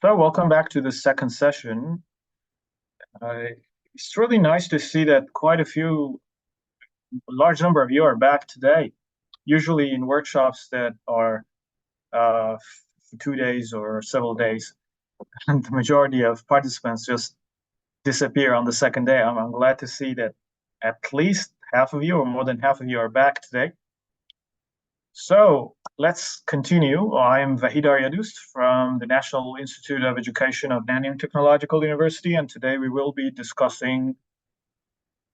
So welcome back to the second session. It's really nice to see that a large number of you are back today. Usually in workshops that are for 2 days or several days, and the majority of participants just disappear on the second day. I'm glad to see that at least half of you or more than half of you are back today. So let's continue. I'm Vahid Aryadoust from the National Institute of Education of Nanyang Technological University, and today we will be discussing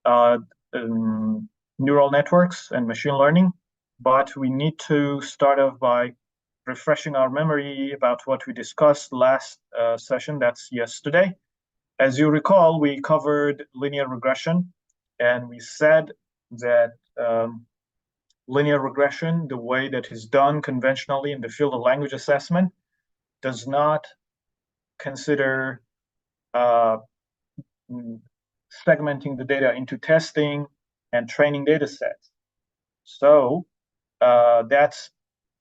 neural networks and machine learning. But we need to start off by refreshing our memory about what we discussed last session, that's yesterday. As you recall, we covered linear regression, and we said that linear regression, the way that is done conventionally in the field of language assessment, does not consider segmenting the data into testing and training data sets. So that's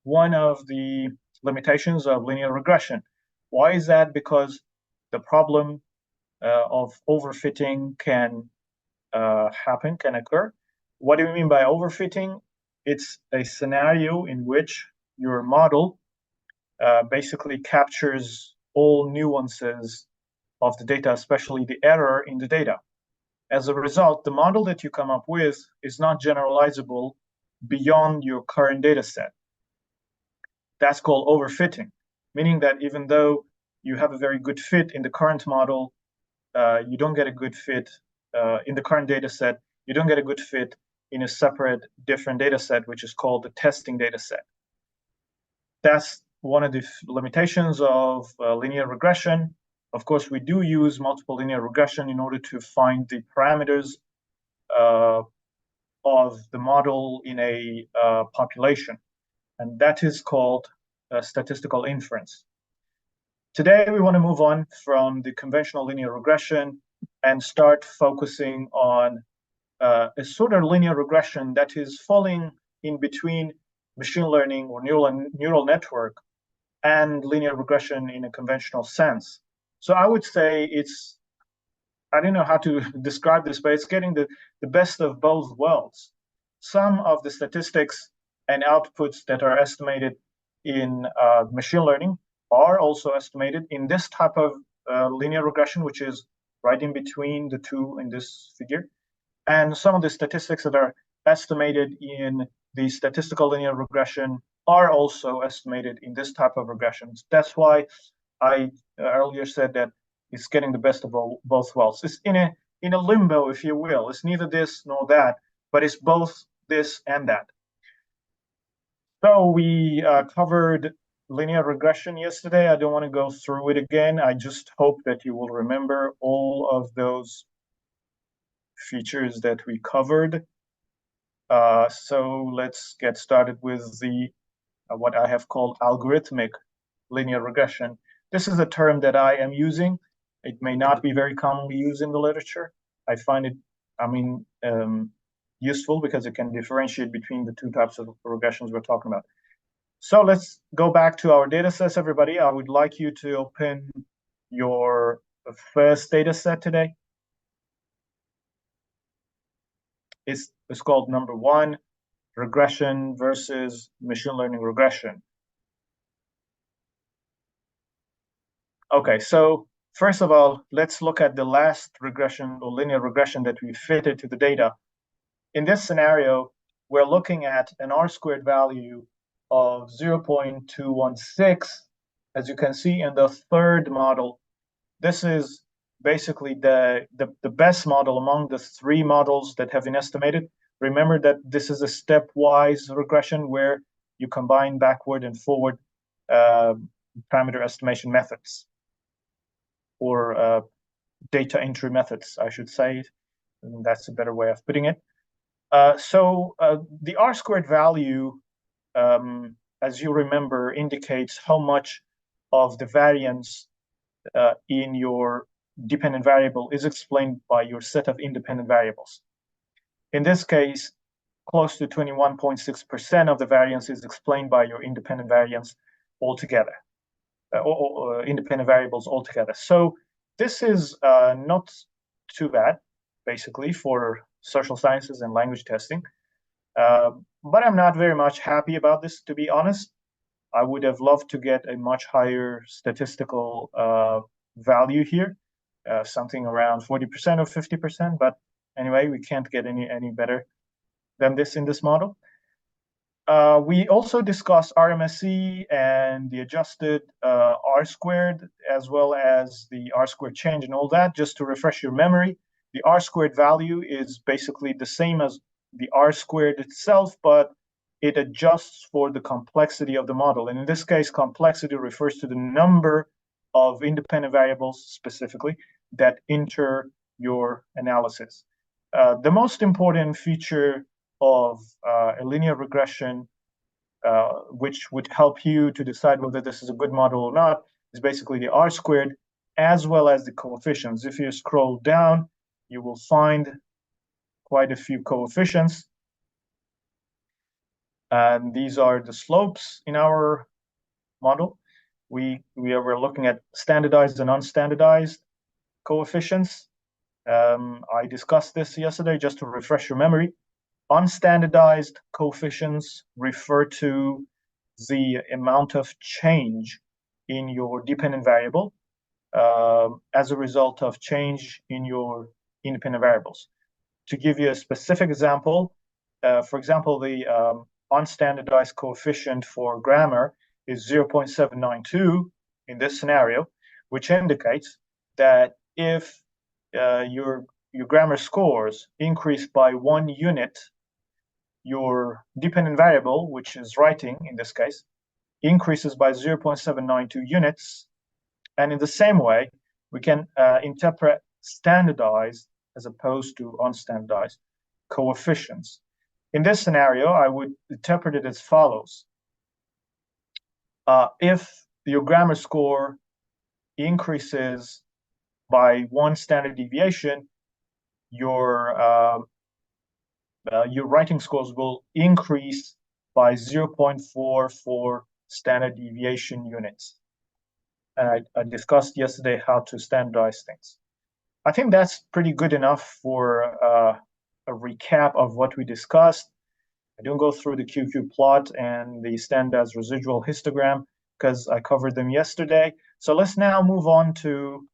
one of the limitations of linear regression. Why is that? Because the problem of overfitting can occur. What do we mean by overfitting? It's a scenario in which your model basically captures all nuances of the data, especially the error in the data. As a result, the model that you come up with is not generalizable beyond your current data set. That's called overfitting, meaning that even though you have a very good fit in the current model, you don't get a good fit in the current data set. You don't get a good fit in a separate, different data set, which is called the testing data set. That's one of the limitations of linear regression. Of course, we do use multiple linear regression in order to find the parameters of the model in a population, and that is called statistical inference. Today, we want to move on from the conventional linear regression and start focusing on a sort of linear regression that is falling in between machine learning or neural network and linear regression in a conventional sense. So I would say I don't know how to describe this, but it's getting the best of both worlds. Some of the statistics and outputs that are estimated in machine learning are also estimated in this type of linear regression, which is right in between the two in this figure. And some of the statistics that are estimated in the statistical linear regression are also estimated in this type of regressions. That's why I earlier said that it's getting the best of both worlds. It's in a limbo, if you will. It's neither this nor that, but it's both this and that. So we covered linear regression yesterday. I don't want to go through it again. I just hope that you will remember all of those features that we covered. So let's get started with the what I have called algorithmic linear regression. This is a term that I am using. It may not be very commonly used in the literature. I find it, useful because it can differentiate between the two types of regressions we're talking about. So let's go back to our data sets, everybody. I would like you to open your first data set today. It's called number 1, regression versus machine learning regression. Okay, so first of all, let's look at the last regression or linear regression that we fitted to the data. In this scenario, we're looking at an R-squared value of 0.216. As you can see in the third model, this is basically the best model among the 3 models that have been estimated. Remember that this is a stepwise regression where you combine backward and forward parameter estimation methods, or data entry methods, I should say. And that's a better way of putting it. So the R-squared value, as you remember, indicates how much of the variance in your dependent variable is explained by your set of independent variables. In this case, close to 21.6% of the variance is explained by your independent variance altogether. or independent variables altogether. So this is not too bad, basically, for social sciences and language testing. But I'm not very much happy about this, to be honest. I would have loved to get a much higher statistical value here, something around 40% or 50%. But anyway, we can't get any better than this in this model. We also discussed RMSE and the adjusted R squared, as well as the R squared change and all that. Just to refresh your memory, the R squared value is basically the same as the R squared itself, but it adjusts for the complexity of the model. And in this case, complexity refers to the number of independent variables specifically that enter your analysis. The most important feature of a linear regression, which would help you to decide whether this is a good model or not, is basically the R squared as well as the coefficients. If you scroll down, you will find quite a few coefficients. And these are the slopes in our model. We're looking at standardized and unstandardized coefficients. I discussed this yesterday just to refresh your memory. Unstandardized coefficients refer to the amount of change in your dependent variable as a result of change in your independent variables. To give you a specific example, for example, the unstandardized coefficient for grammar is 0.792 in this scenario, which indicates that if your grammar scores increase by 1 unit, your dependent variable, which is writing in this case, increases by 0.792 units. And in the same way, we can interpret standardized as opposed to unstandardized coefficients. In this scenario, I would interpret it as follows. If your grammar score increases by 1 standard deviation, your writing scores will increase by 0.44 standard deviation units. And I discussed yesterday how to standardize things. I think that's pretty good enough for a recap of what we discussed. I don't go through the QQ plot and the standardized residual histogram because I covered them yesterday. So let's now move on to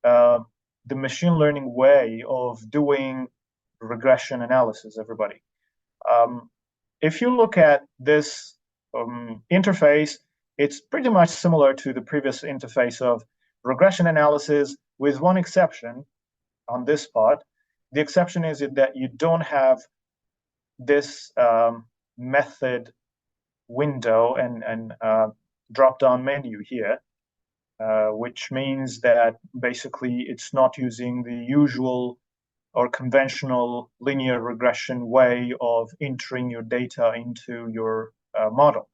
the machine learning way of doing regression analysis, everybody. If you look at this interface, it's pretty much similar to the previous interface of regression analysis, with one exception on this part. The exception is that you don't have this method window and drop-down menu here, which means that basically it's not using the usual or conventional linear regression way of entering your data into your model.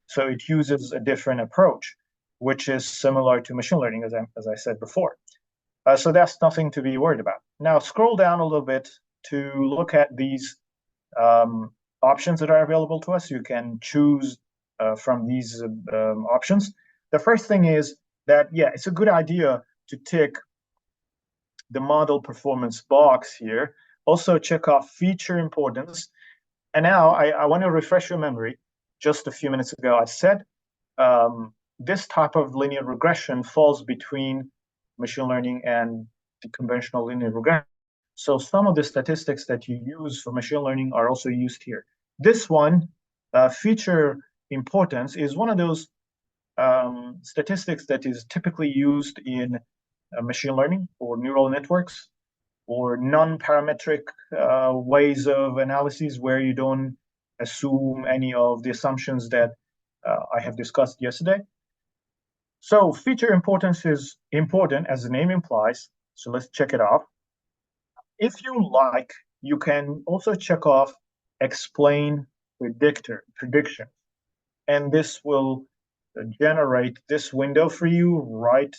So it uses a different approach, which is similar to machine learning, as I said before. So that's nothing to be worried about. Now scroll down a little bit to look at these options that are available to us. You can choose from these options. The first thing is that, yeah, it's a good idea to tick the model performance box here. Also check off feature importance. And now I want to refresh your memory. Just a few minutes ago, I said this type of linear regression falls between machine learning and the conventional linear regression. So some of the statistics that you use for machine learning are also used here. This one, feature importance, is one of those statistics that is typically used in machine learning or neural networks or non-parametric ways of analysis where you don't assume any of the assumptions that I have discussed yesterday. So feature importance is important, as the name implies. So let's check it off. If you like, you can also check off explain prediction. And this will generate this window for you right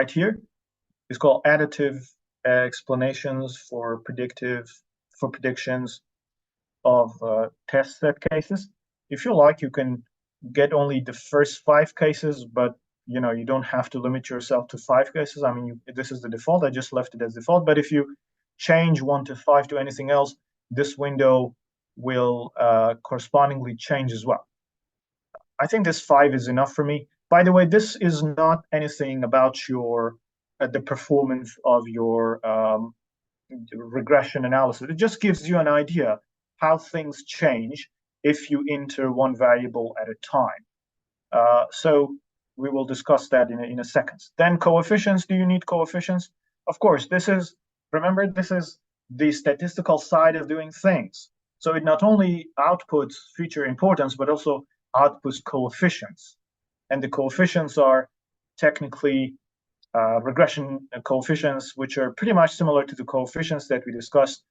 here. It's called additive explanations for predictions of test set cases. If you like, you can get only the first 5 cases, but you don't have to limit yourself to 5 cases. I mean, this is the default. I just left it as default. But if you change 1 to 5 to anything else, this window will correspondingly change as well. I think this 5 is enough for me. By the way, this is not anything about your the performance of your regression analysis. It just gives you an idea how things change if you enter one variable at a time. So we will discuss that in a second. Then coefficients. Do you need coefficients? Of course. Remember, this is the statistical side of doing things. So it not only outputs feature importance, but also outputs coefficients. And the coefficients are technically regression coefficients, which are pretty much similar to the coefficients that we discussed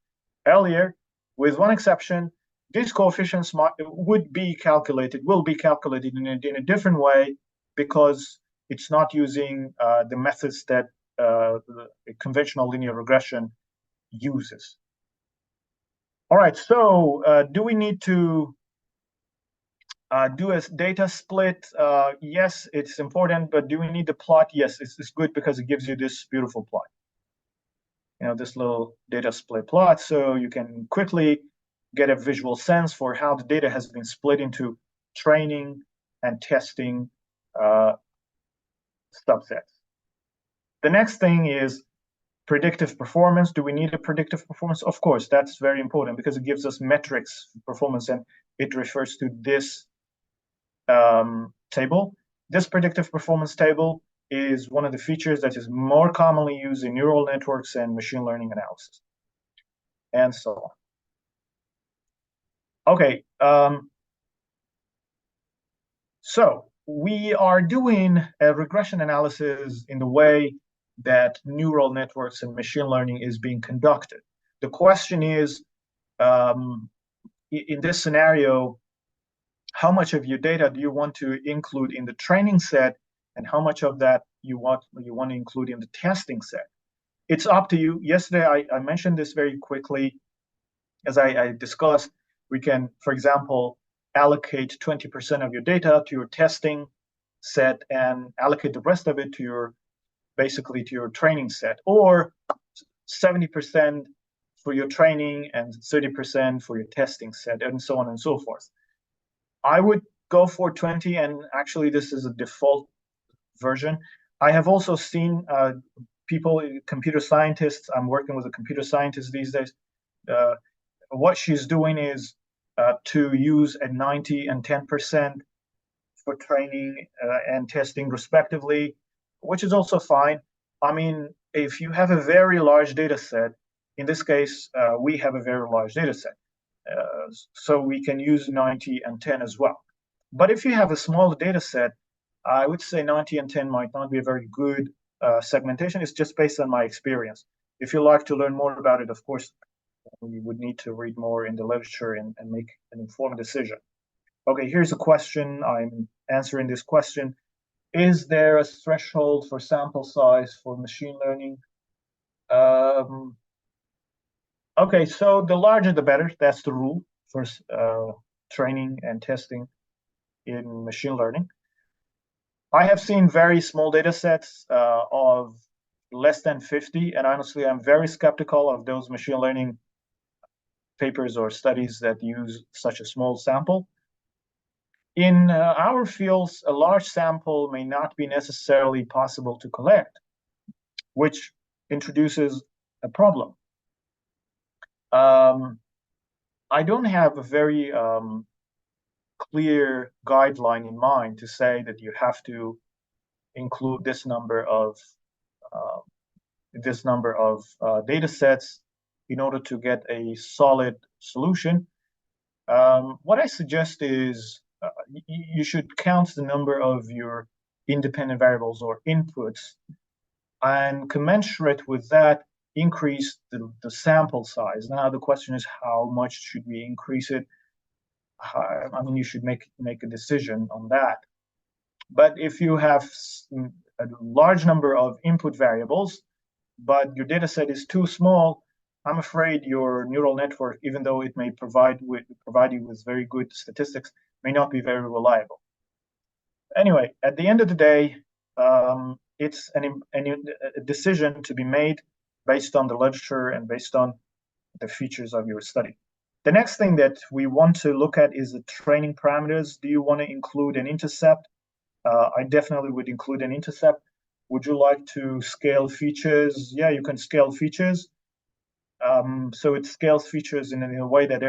earlier, with one exception. These coefficients will be calculated in a different way, because it's not using the methods that conventional linear regression uses. All right, so do we need to do a data split? Yes, it's important, but do we need the plot? Yes, it's good because it gives you this beautiful plot. This little data split plot, so you can quickly get a visual sense for how the data has been split into training and testing subsets. The next thing is predictive performance. Do we need a predictive performance? Of course, that's very important because it gives us metrics performance, and it refers to this table. This predictive performance table is one of the features that is more commonly used in neural networks and machine learning analysis, and so on. Okay, so we are doing a regression analysis in the way that neural networks and machine learning is being conducted. The question is, in this scenario, how much of your data do you want to include in the training set, and how much of that you want to include in the testing set? It's up to you. Yesterday, I mentioned this very quickly. As I discussed, we can, for example, allocate 20% of your data to your testing set and allocate the rest of it to your training set, or 70% for your training and 30% for your testing set, and so on and so forth. I would go for 20, and actually this is a default version. I have also seen people, computer scientists, I'm working with a computer scientist these days, what she's doing is to use a 90 and 10% for training and testing respectively, which is also fine. I mean, if you have a very large data set, in this case, we have a very large data set, so we can use 90 and 10 as well. But if you have a small data set, I would say 90 and 10 might not be a very good segmentation. It's just based on my experience. If you'd like to learn more about it, of course, you would need to read more in the literature and make an informed decision. Okay, here's a question. I'm answering this question. Is there a threshold for sample size for machine learning? Okay, so the larger the better. That's the rule for training and testing in machine learning. I have seen very small data sets of less than 50, and honestly, I'm very skeptical of those machine learning papers or studies that use such a small sample. In our fields, a large sample may not be necessarily possible to collect, which introduces a problem. I don't have a very clear guideline in mind to say that you have to include this number of data sets in order to get a solid solution. What I suggest is you should count the number of your independent variables or inputs, and commensurate with that, increase the sample size. Now the question is, how much should we increase it? I mean, you should make a decision on that. But if you have a large number of input variables, but your data set is too small, I'm afraid your neural network, even though it may provide you with very good statistics, may not be very reliable. Anyway, at the end of the day, it's a decision to be made based on the literature and based on the features of your study. The next thing that we want to look at is the training parameters. Do you want to include an intercept? I definitely would include an intercept. Would you like to scale features? Yeah, you can scale features. So it scales features in a way that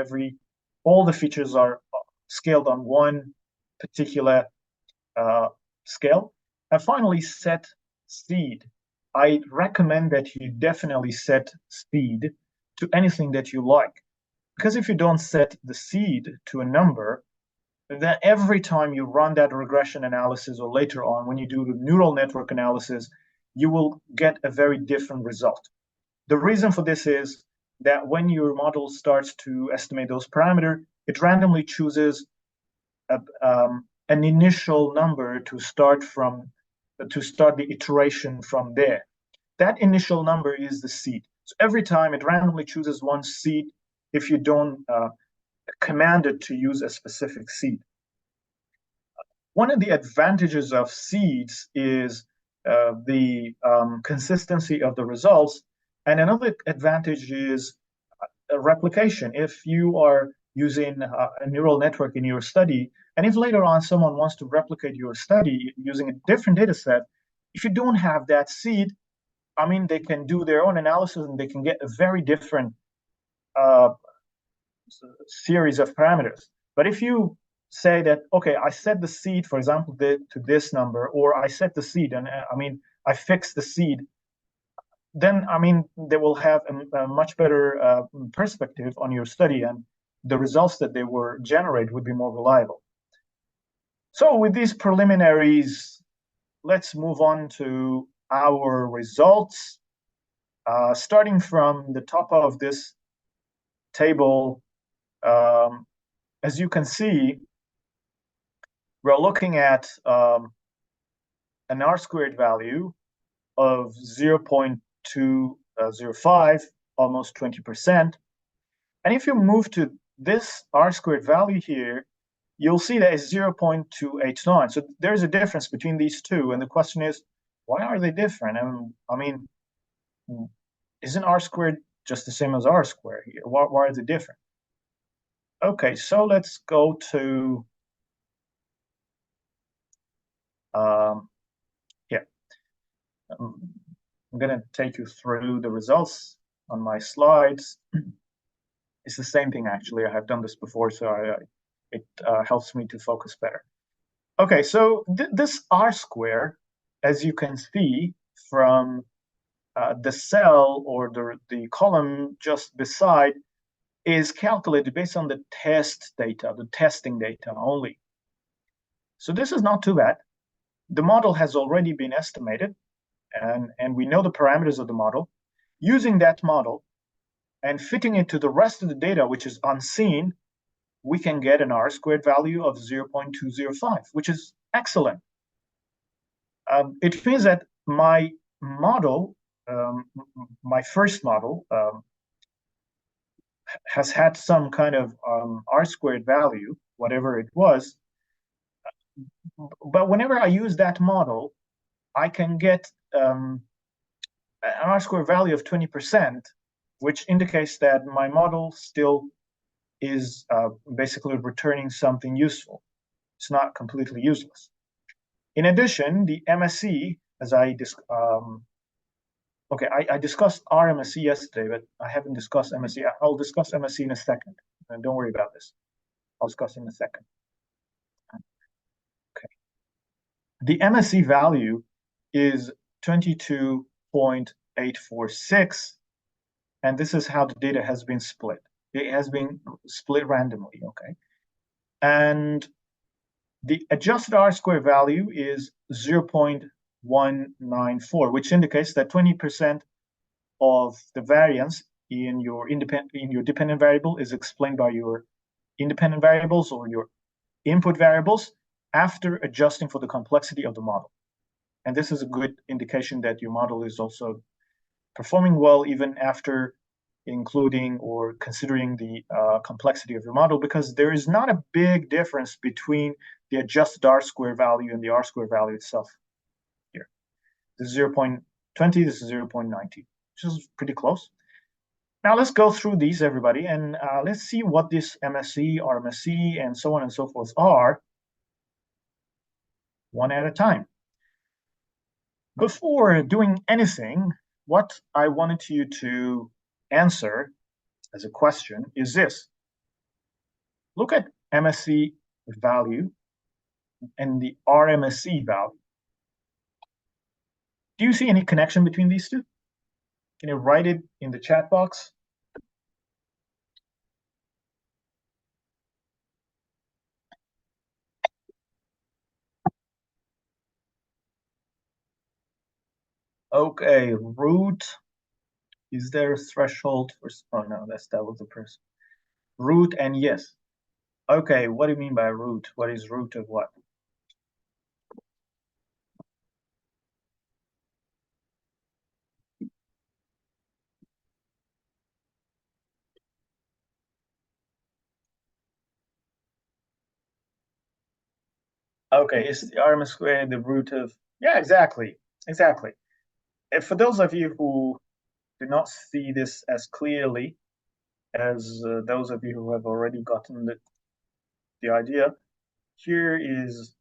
all the features are scaled on one particular scale. And finally, set seed. I recommend that you definitely set seed to anything that you like. Because if you don't set the seed to a number, then every time you run that regression analysis or later on when you do the neural network analysis, you will get a very different result. The reason for this is that when your model starts to estimate those parameters, it randomly chooses an initial number to start the iteration from there. That initial number is the seed. So every time it randomly chooses one seed if you don't command it to use a specific seed. One of the advantages of seeds is the consistency of the results. And another advantage is replication. If you are using a neural network in your study, and if later on someone wants to replicate your study using a different data set, if you don't have that seed, I mean, they can do their own analysis and they can get a very different series of parameters. But if you say that, okay, I set the seed, for example, to this number, or I set the seed and I fix the seed, then they will have a much better perspective on your study, and the results that they were generate would be more reliable. So with these preliminaries, let's move on to our results. Starting from the top of this table, as you can see, we're looking at an R-squared value of 0.205, almost 20%. And if you move to this R-squared value here, you'll see that it's 0.289. So there's a difference between these two. And the question is, why are they different? Isn't R-squared just the same as R-squared here? Why are they different? Okay, so let's go to here. I'm going to take you through the results on my slides. It's the same thing, actually. I have done this before, so it helps me to focus better. Okay, so this R-square, as you can see from the cell or the column just beside, is calculated based on the test data, the testing data only. So this is not too bad. The model has already been estimated, and we know the parameters of the model. Using that model and fitting it to the rest of the data, which is unseen, we can get an R-squared value of 0.205, which is excellent. It means that my model, my first model, has had some kind of R-squared value, whatever it was. But whenever I use that model, I can get an R-squared value of 20%, which indicates that my model still is basically returning something useful. It's not completely useless. In addition, the MSE, as I discussed RMSE yesterday, but I haven't discussed MSE. I'll discuss MSE in a second. And don't worry about this. I'll discuss in a second. Okay. The MSE value is 22.846, and this is how the data has been split. It has been split randomly, okay? And the adjusted R-squared value is 0.194, which indicates that 20% of the variance in your dependent variable is explained by your independent variables or your input variables after adjusting for the complexity of the model. And this is a good indication that your model is also performing well even after including or considering the complexity of your model, because there is not a big difference between the adjusted R-square value and the R-square value itself here. This is 0.20, this is 0.90, which is pretty close. Now let's go through these, everybody, and let's see what this MSE, RMSE, and so on and so forth are, one at a time. Before doing anything, what I wanted you to answer as a question is this. Look at MSE value and the RMSE value. Do you see any connection between these two? Can you write it in the chat box? Okay, root. Is there a threshold for? Oh no, that was the person. Root and yes. Okay, what do you mean by root? What is root of what? Okay, is the RMS squared the root of? Yeah, exactly, exactly. And for those of you who do not see this as clearly as those of you who have already gotten the idea, here is.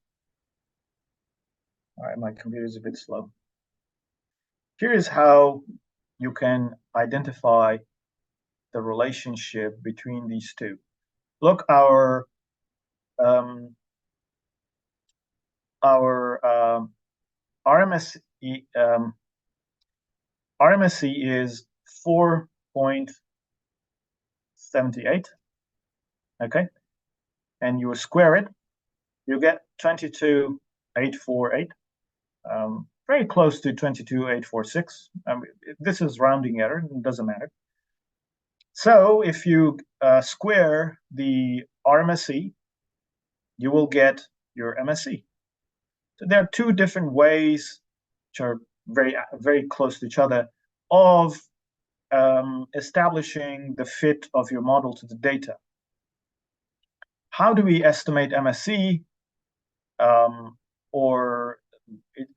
All right, my computer is a bit slow. Here is how you can identify the relationship between these two. Look, our RMSE RMSE is 4.78. Okay, and you square it, you get 22,848. Very close to 22,846. This is rounding error, it doesn't matter. So if you square the RMSE, you will get your MSE. So there are two different ways, which are very, very close to each other, of establishing the fit of your model to the data. How do we estimate MSE? Or it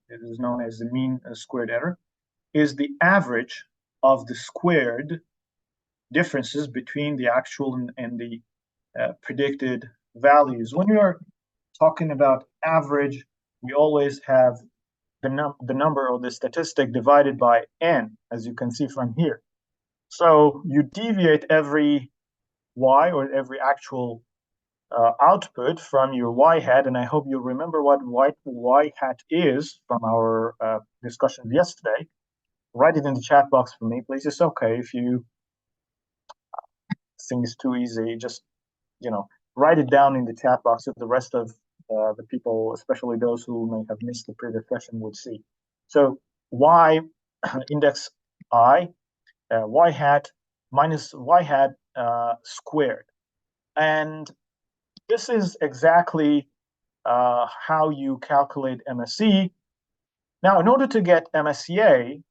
is known as the mean squared error, is the average of the squared differences between the actual and the predicted values. When we are talking about average, we always have the number or the statistic divided by n, as you can see from here. So you deviate every y or every actual output from your y hat, and I hope you remember what y hat is from our discussion yesterday. Write it in the chat box for me, please. It's okay if you think it's too easy. Just write it down in the chat box so the rest of the people, especially those who may have missed the previous session, would see. So y index I, y hat minus y hat squared, and this is exactly how you calculate MSE. Now, in order to get RMSE,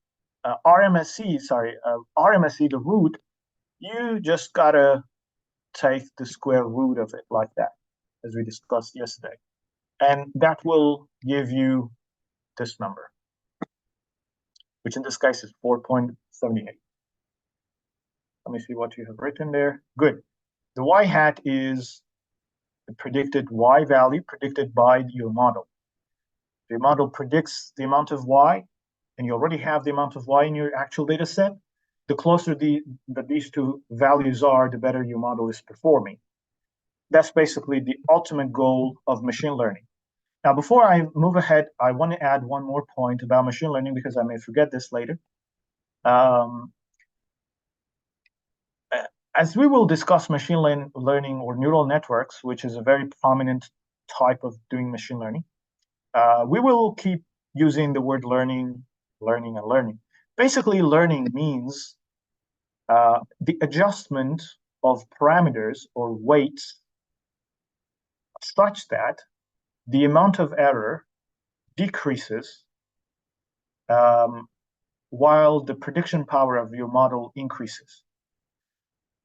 the root, you just gotta take the square root of it like that, as we discussed yesterday. And that will give you this number, which in this case is 4.78. Let me see what you have written there. Good. The y hat is the predicted y value predicted by your model. The model predicts the amount of y, and you already have the amount of y in your actual data set. The closer that these two values are, the better your model is performing. That's basically the ultimate goal of machine learning. Now, before I move ahead, I want to add one more point about machine learning because I may forget this later. As we will discuss machine learning or neural networks, which is a very prominent type of doing machine learning, we will keep using the word learning. Basically, learning means the adjustment of parameters or weights such that the amount of error decreases while the prediction power of your model increases.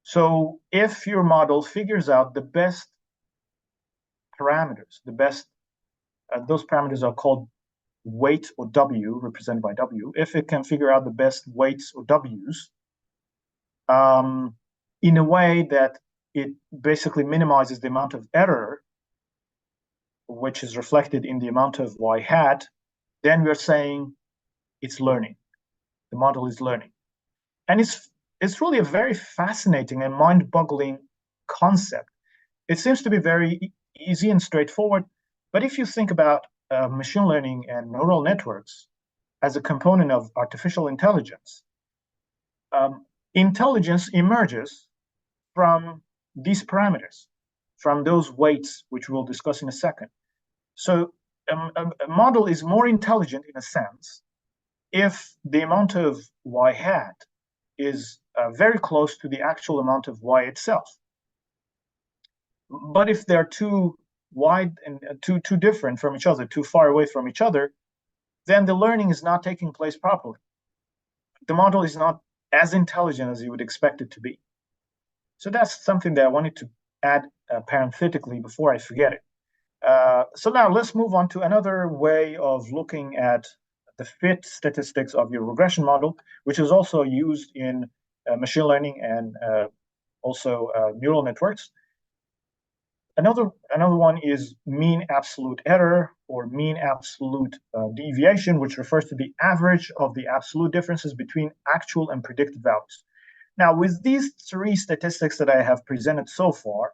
So if your model figures out the best parameters, those parameters are called weight or W, represented by W. If it can figure out the best weights or Ws in a way that it basically minimizes the amount of error, which is reflected in the amount of Y hat, then we're saying it's learning. The model is learning. And it's really a very fascinating and mind-boggling concept. It seems to be very easy and straightforward, but if you think about machine learning and neural networks as a component of artificial intelligence, intelligence emerges from these parameters, from those weights, which we'll discuss in a second. So a model is more intelligent in a sense if the amount of Y hat is very close to the actual amount of Y itself. But if they're too wide and too different from each other, too far away from each other, then the learning is not taking place properly. The model is not as intelligent as you would expect it to be. So that's something that I wanted to add parenthetically before I forget it. So now let's move on to another way of looking at the fit statistics of your regression model, which is also used in machine learning and also neural networks. Another one is mean absolute error or mean absolute deviation, which refers to the average of the absolute differences between actual and predicted values. Now, with these three statistics that I have presented so far,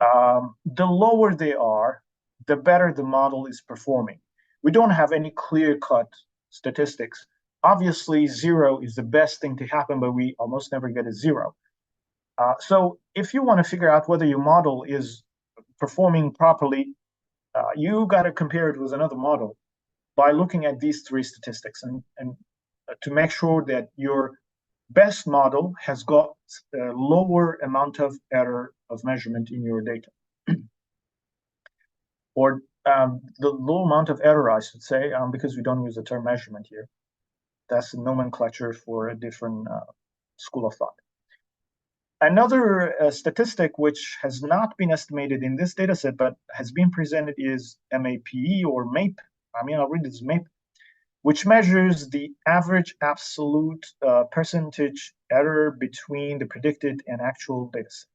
the lower they are, the better the model is performing. We don't have any clear-cut statistics. Obviously, 0 is the best thing to happen, but we almost never get a 0. So if you want to figure out whether your model is performing properly, you got to compare it with another model by looking at these three statistics and to make sure that your best model has got a lower amount of error of measurement in your data. Or the low amount of error, I should say, because we don't use the term measurement here. That's a nomenclature for a different school of thought. Another statistic which has not been estimated in this data set, but has been presented is MAPE or MAPE. I mean, I'll read this MAPE, which measures the average absolute percentage error between the predicted and actual data set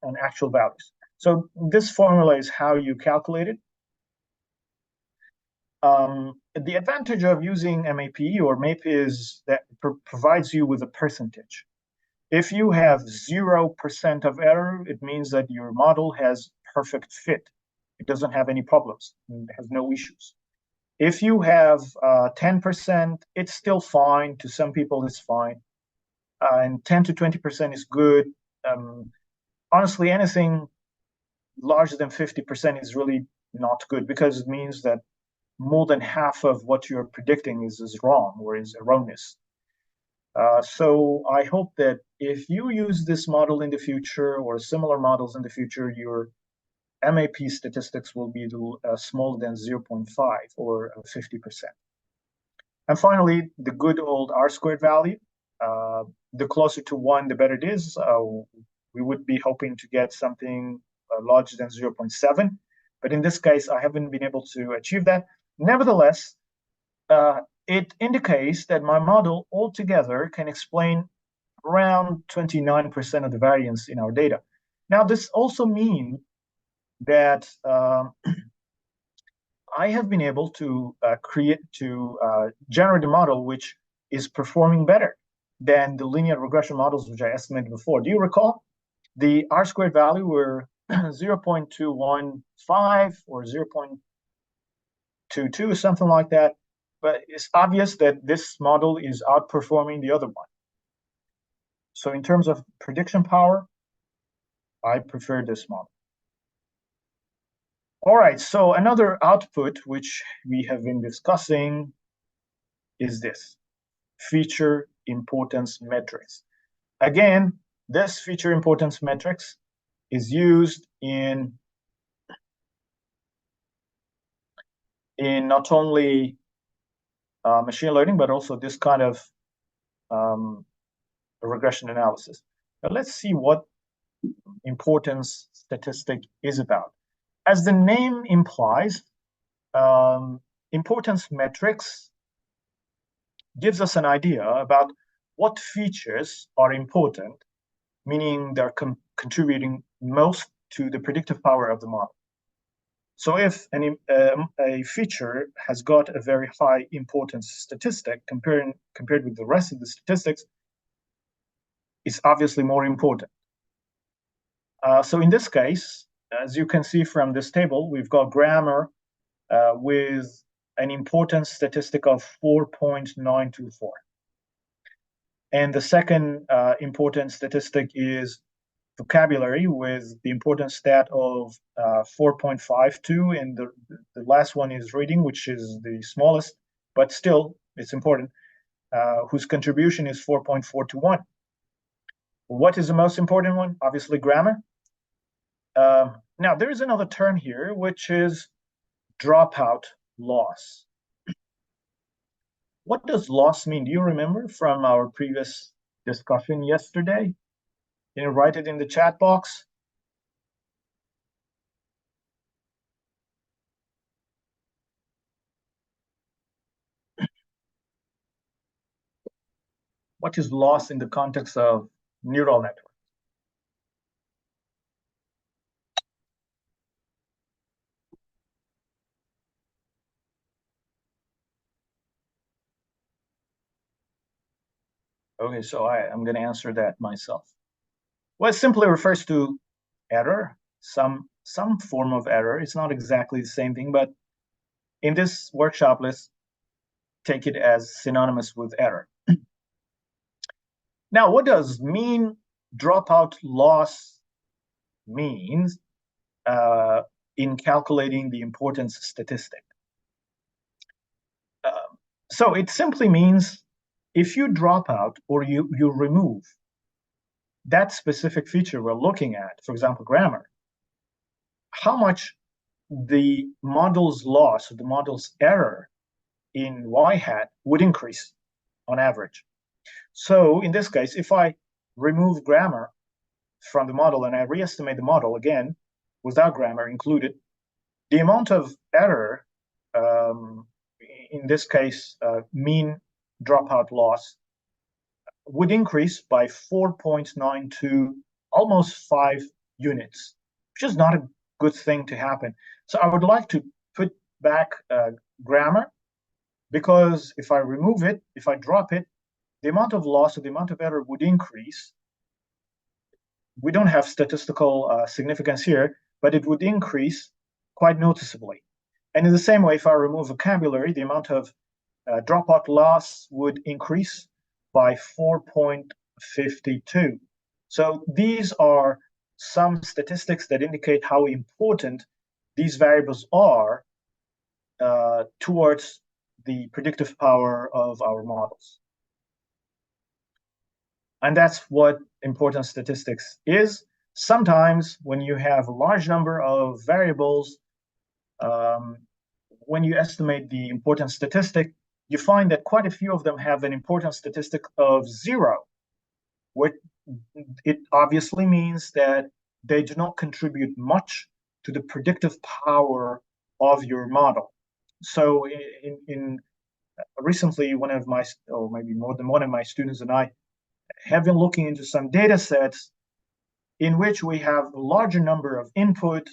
and actual values. So this formula is how you calculate it. The advantage of using MAPE or MAPE is that it provides you with a percentage. If you have 0% of error, it means that your model has perfect fit. It doesn't have any problems. It has no issues. If you have 10%, it's still fine. To some people, it's fine. And 10 to 20% is good. Honestly, anything larger than 50% is really not good, because it means that more than half of what you're predicting is wrong or is erroneous. So I hope that if you use this model in the future or similar models in the future, your MAP statistics will be smaller than 0.5 or 50%. And finally, the good old R-squared value. The closer to 1, the better it is. We would be hoping to get something larger than 0.7. But in this case, I haven't been able to achieve that. Nevertheless, it indicates that my model altogether can explain around 29% of the variance in our data. Now, this also means that I have been able to generate a model which is performing better than the linear regression models which I estimated before. Do you recall? The R-squared value were 0.215 or 0.22, something like that. But it's obvious that this model is outperforming the other one. So in terms of prediction power, I prefer this model. All right, so another output which we have been discussing is this, feature importance metrics. Again, this feature importance metrics is used in not only machine learning, but also this kind of regression analysis. Now let's see what importance statistic is about. As the name implies, importance metrics gives us an idea about what features are important, meaning they're contributing most to the predictive power of the model. So if a feature has got a very high importance statistic compared with the rest of the statistics, it's obviously more important. So in this case, as you can see from this table, we've got grammar with an importance statistic of 4.924. And the second importance statistic is vocabulary with the importance stat of 4.52, and the last one is reading, which is the smallest, but still it's important, whose contribution is 4.421. What is the most important one? Obviously grammar. Now there is another term here, which is dropout loss. What does loss mean? Do you remember from our previous discussion yesterday? Can you write it in the chat box? What is loss in the context of neural network? Okay, so I'm going to answer that myself. Well, it simply refers to error, some form of error. It's not exactly the same thing, but in this workshop, let's take it as synonymous with error. Now, what does mean dropout loss means in calculating the importance statistic? So it simply means if you drop out or you remove that specific feature we're looking at, for example, grammar, how much the model's loss or the model's error in y hat would increase on average. So in this case, if I remove grammar from the model and I re-estimate the model again, without grammar included, the amount of error, in this case, mean dropout loss, would increase by 4.92, almost 5 units, which is not a good thing to happen. So I would like to put back grammar, because if I remove it, if I drop it, the amount of loss or the amount of error would increase. We don't have statistical significance here, but it would increase quite noticeably. And in the same way, if I remove vocabulary, the amount of dropout loss would increase by 4.52. So these are some statistics that indicate how important these variables are towards the predictive power of our models. And that's what importance statistics is. Sometimes when you have a large number of variables, when you estimate the importance statistic, you find that quite a few of them have an importance statistic of 0, which it obviously means that they do not contribute much to the predictive power of your model. So recently, one of my, or maybe more than one of my students and I have been looking into some data sets in which we have a larger number of input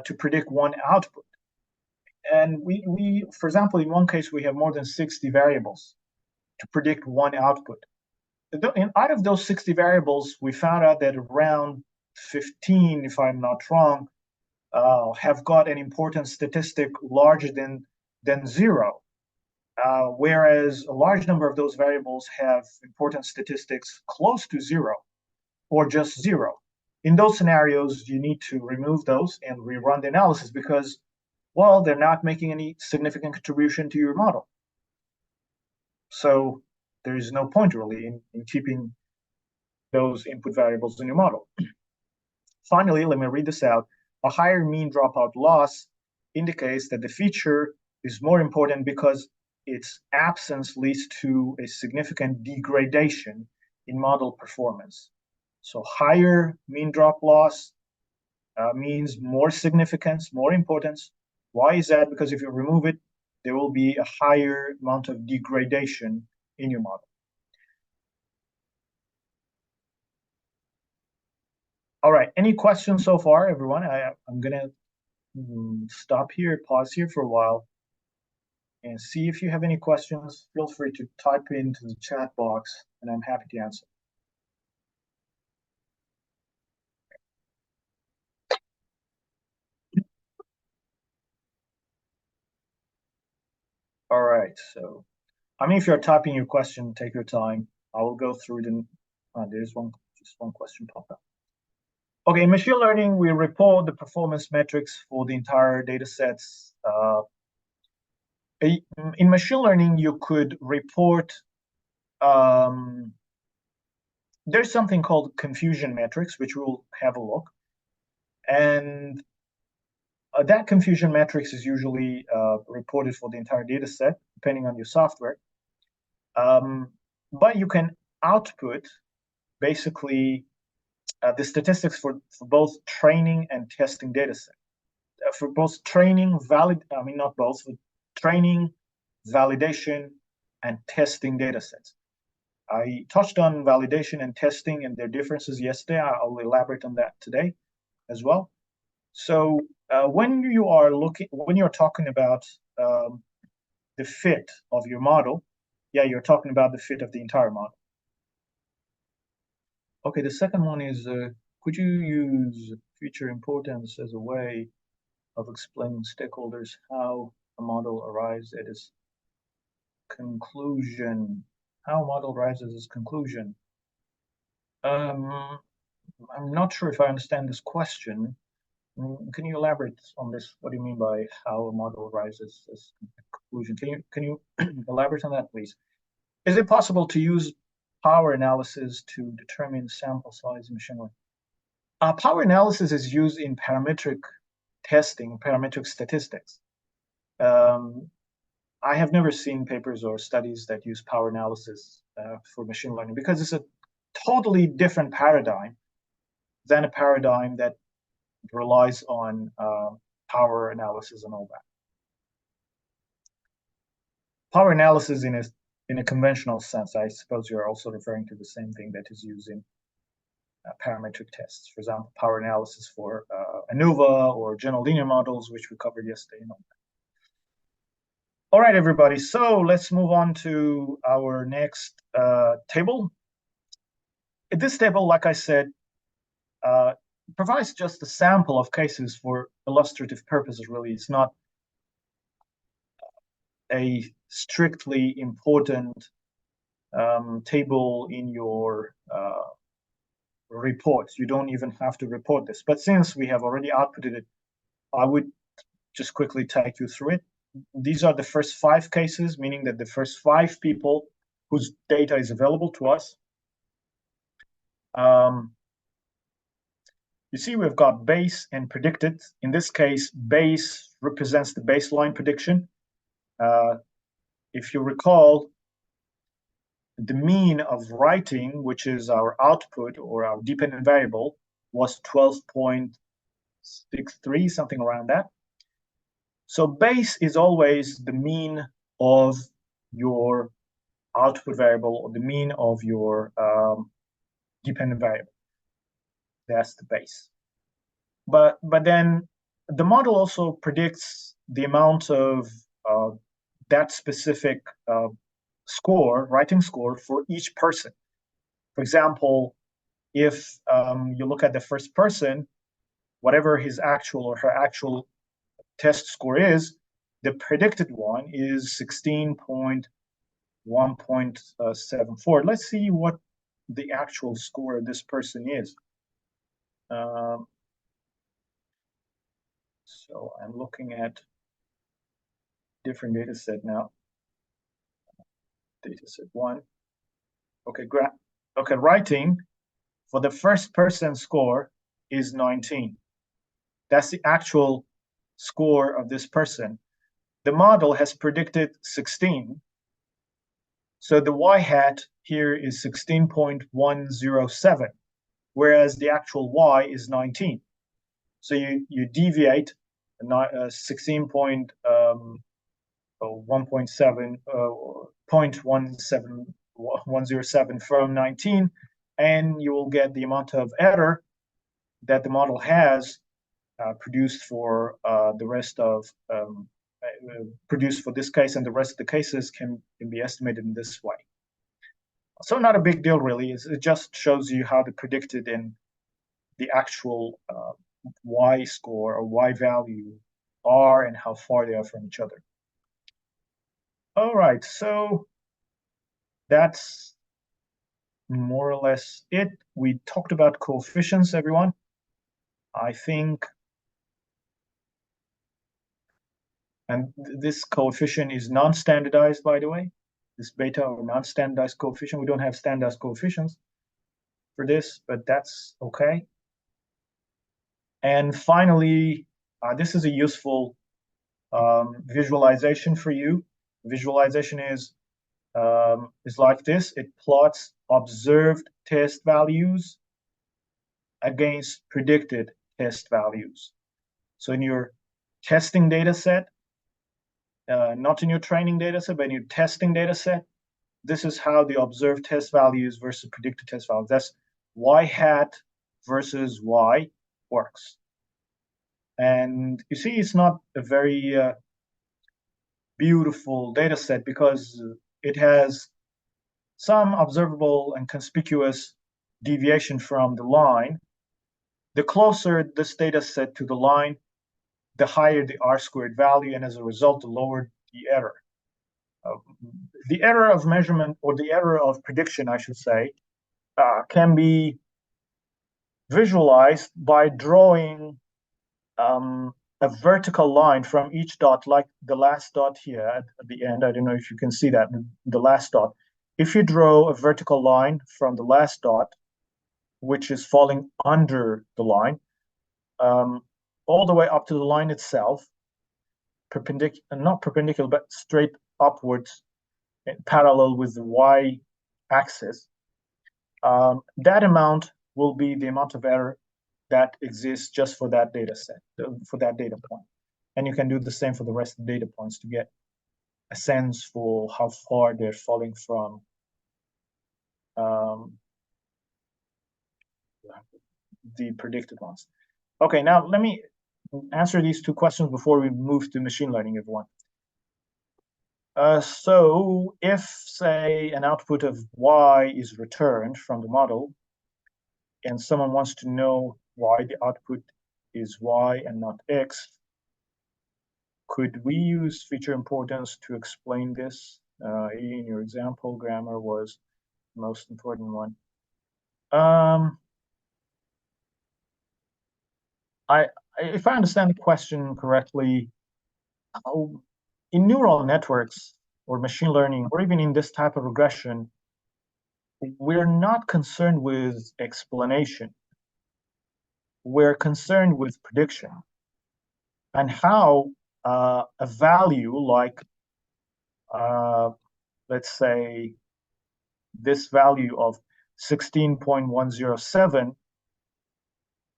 to predict one output. And we, for example, in one case, we have more than 60 variables to predict one output. And out of those 60 variables, we found out that around 15, if I'm not wrong, have got an importance statistic larger than 0. Whereas a large number of those variables have importance statistics close to 0 or just 0. In those scenarios, you need to remove those and rerun the analysis because, well, they're not making any significant contribution to your model. So there is no point really in keeping those input variables in your model. Finally, let me read this out. A higher mean dropout loss indicates that the feature is more important because its absence leads to a significant degradation in model performance. So higher mean drop loss means more significance, more importance. Why is that? Because if you remove it, there will be a higher amount of degradation in your model. All right, any questions so far, everyone? I'm gonna stop here, pause here for a while, and see if you have any questions. Feel free to type into the chat box, and I'm happy to answer. All right, so if you're typing your question, take your time. I will go through them. There's just one question popped up. Okay, in machine learning, we report the performance metrics for the entire data sets. In machine learning, you could report, there's something called confusion metrics, which we'll have a look. And that confusion matrix is usually reported for the entire data set, depending on your software. But you can output basically the statistics for both training and testing data set. For both training, not both, but training, validation, and testing data sets. I touched on validation and testing and their differences yesterday. I'll elaborate on that today as well. So when you're talking about the fit of your model, you're talking about the fit of the entire model. Okay, the second one is, could you use feature importance as a way of explaining stakeholders how a model arrives at its conclusion? How a model arrives at its conclusion? I'm not sure if I understand this question. Can you elaborate on this? What do you mean by how a model arrives at its conclusion? Can you elaborate on that, please? Is it possible to use power analysis to determine sample size in machine learning? Power analysis is used in parametric testing, parametric statistics. I have never seen papers or studies that use power analysis for machine learning because it's a totally different paradigm than a paradigm that relies on power analysis and all that. Power analysis in a conventional sense, I suppose you're also referring to the same thing that is used in parametric tests. For example, power analysis for ANOVA or general linear models, which we covered yesterday. All right, everybody. So let's move on to our next table. This table, like I said, provides just a sample of cases for illustrative purposes, really. It's not a strictly important table in your reports. You don't even have to report this. But since we have already outputted it, I would just quickly take you through it. These are the first 5 cases, meaning that the first 5 people whose data is available to us. You see, we've got base and predicted. In this case, base represents the baseline prediction. If you recall, the mean of writing, which is our output or our dependent variable, was 12.63, something around that. So base is always the mean of your output variable or the mean of your dependent variable. That's the base. But then the model also predicts the amount of that specific score, writing score for each person. For example, if you look at the first person, whatever his actual or her actual test score is, the predicted one is 16.1.74. Let's see what the actual score of this person is. So I'm looking at different data set now. Data set 1. Okay, writing for the first person score is 19. That's the actual score of this person. the model has predicted 16. So the y hat here is 16.107, whereas the actual y is 19. So you deviate 1.7 from 19, and you will get the amount of error that the model has produced for the rest of produced for this case, and the rest of the cases can be estimated in this way. So not a big deal, really. It just shows you how the predicted and the actual y score or y value are and how far they are from each other. All right, so that's more or less it. We talked about coefficients, everyone. I think, and this coefficient is non-standardized, by the way. This beta or non-standardized coefficient. We don't have standardized coefficients for this, but that's okay. And finally, this is a useful visualization for you. Visualization is like this. It plots observed test values against predicted test values. So in your testing data set, not in your training data set, but in your testing data set, this is how the observed test values versus predicted test values. That's y hat versus y works. And you see, it's not a very beautiful data set because it has some observable and conspicuous deviation from the line. The closer this data set to the line, the higher the R-squared value, and as a result, the lower the error. The error of measurement, or the error of prediction, I should say, can be visualized by drawing a vertical line from each dot, like the last dot here at the end. I don't know if you can see that, the last dot. If you draw a vertical line from the last dot, which is falling under the line, all the way up to the line itself, not perpendicular, but straight upwards, parallel with the y-axis, that amount will be the amount of error that exists just for that data set, for that data point. And you can do the same for the rest of the data points to get a sense for how far they're falling from the predicted ones. Okay, now let me answer these two questions before we move to machine learning, everyone. So if, say, an output of y is returned from the model, and someone wants to know why the output is y and not x, could we use feature importance to explain this? In your example, grammar was the most important one. If I understand the question correctly, in neural networks or machine learning, or even in this type of regression, we're not concerned with explanation. We're concerned with prediction and how a value like, let's say, this value of 16.107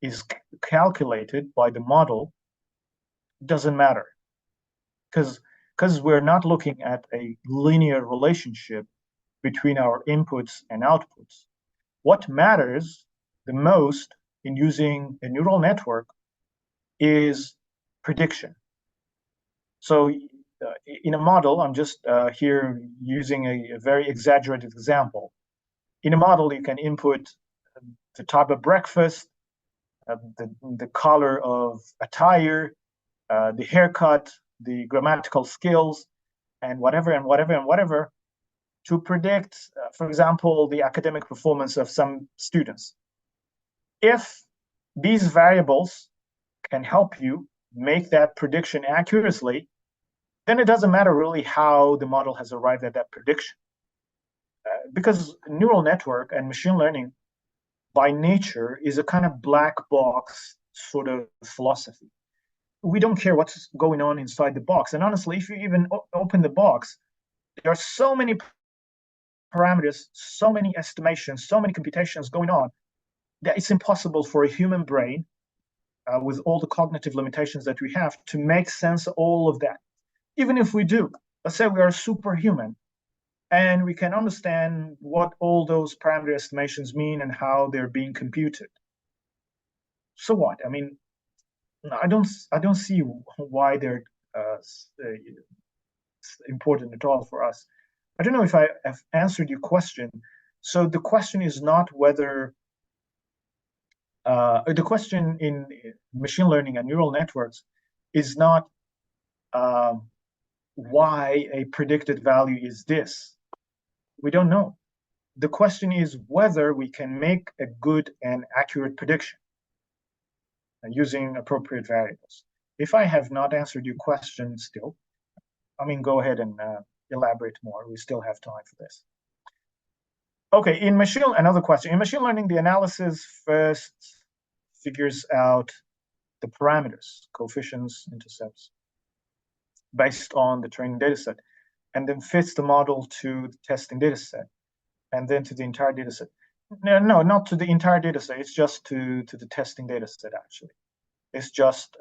is calculated by the model doesn't matter, because we're not looking at a linear relationship between our inputs and outputs. What matters the most in using a neural network is prediction. So in a model, I'm just here using a very exaggerated example. In a model, you can input the type of breakfast, the color of attire, the haircut, the grammatical skills, and whatever to predict, for example, the academic performance of some students. If these variables can help you make that prediction accurately, then it doesn't matter really how the model has arrived at that prediction. Because neural network and machine learning by nature is a kind of black box sort of philosophy. we don't care what's going on inside the box. And honestly, if you even open the box, there are so many parameters, so many estimations, so many computations going on that it's impossible for a human brain, with all the cognitive limitations that we have, to make sense of all of that. Even if we do, let's say we are superhuman, and we can understand what all those parameter estimations mean and how they're being computed. So what? I mean, I don't see why they're important at all for us. I don't know if I have answered your question. So the question is not whether the question in machine learning and neural networks is not why a predicted value is this. We don't know. The question is whether we can make a good and accurate prediction using appropriate variables. If I have not answered your question still, I mean, go ahead and elaborate more. We still have time for this. Okay, another question. In machine learning, the analysis first figures out the parameters, coefficients, intercepts, based on the training data set, and then fits the model to the testing data set, and then to the entire data set. No, not to the entire data set. It's just to the testing data set, actually. It's just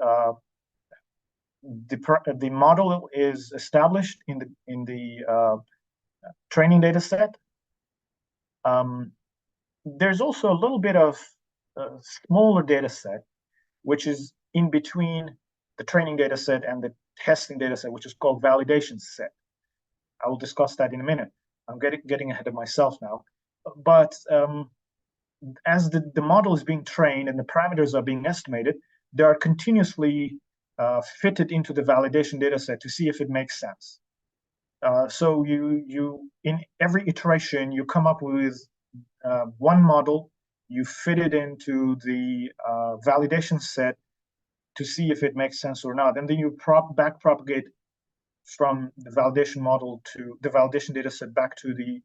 the model is established in the training data set. There's also a little bit of smaller data set, which is in between the training data set and the testing data set, which is called validation set. I will discuss that in a minute. I'm getting ahead of myself now. But as the model is being trained and the parameters are being estimated, they are continuously fitted into the validation data set to see if it makes sense. So you in every iteration, you come up with one model, you fit it into the validation set to see if it makes sense or not. And then you backpropagate from the validation model to the validation data set back to the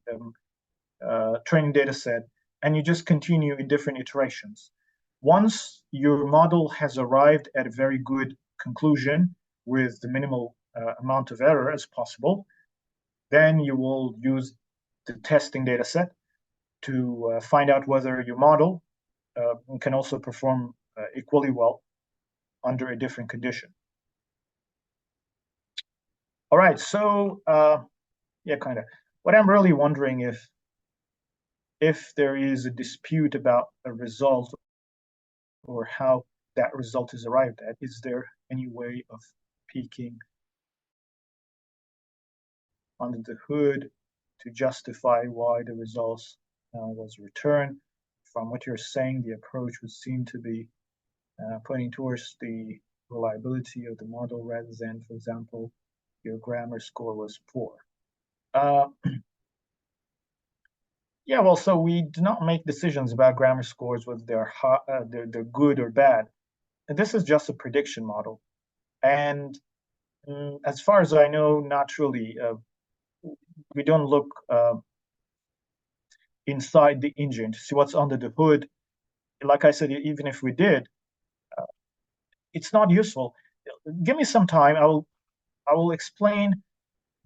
training data set, and you just continue in different iterations. Once your model has arrived at a very good conclusion with the minimal amount of error as possible, then you will use the testing data set to find out whether your model can also perform equally well under a different condition. All right, so yeah, kind of. What I'm really wondering if there is a dispute about a result or how that result is arrived at, is there any way of peeking under the hood to justify why the results was returned? From what you're saying, the approach would seem to be pointing towards the reliability of the model rather than, for example, your grammar score was poor. Yeah, well, so we do not make decisions about grammar scores, whether they're good or bad. And this is just a prediction model. And as far as I know, naturally, we don't look inside the engine to see what's under the hood. Like I said, even if we did, it's not useful. Give me some time. I will explain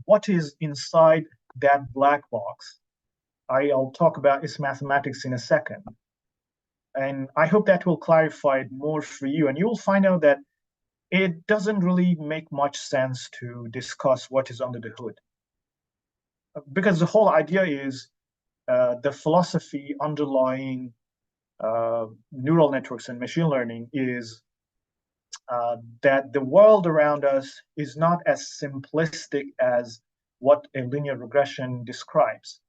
what is inside that black box. I'll talk about its mathematics in a second. And I hope that will clarify it more for you. And you will find out that it doesn't really make much sense to discuss what is under the hood. Because the whole idea is the philosophy underlying neural networks and machine learning is that the world around us is not as simplistic as what a linear regression describes.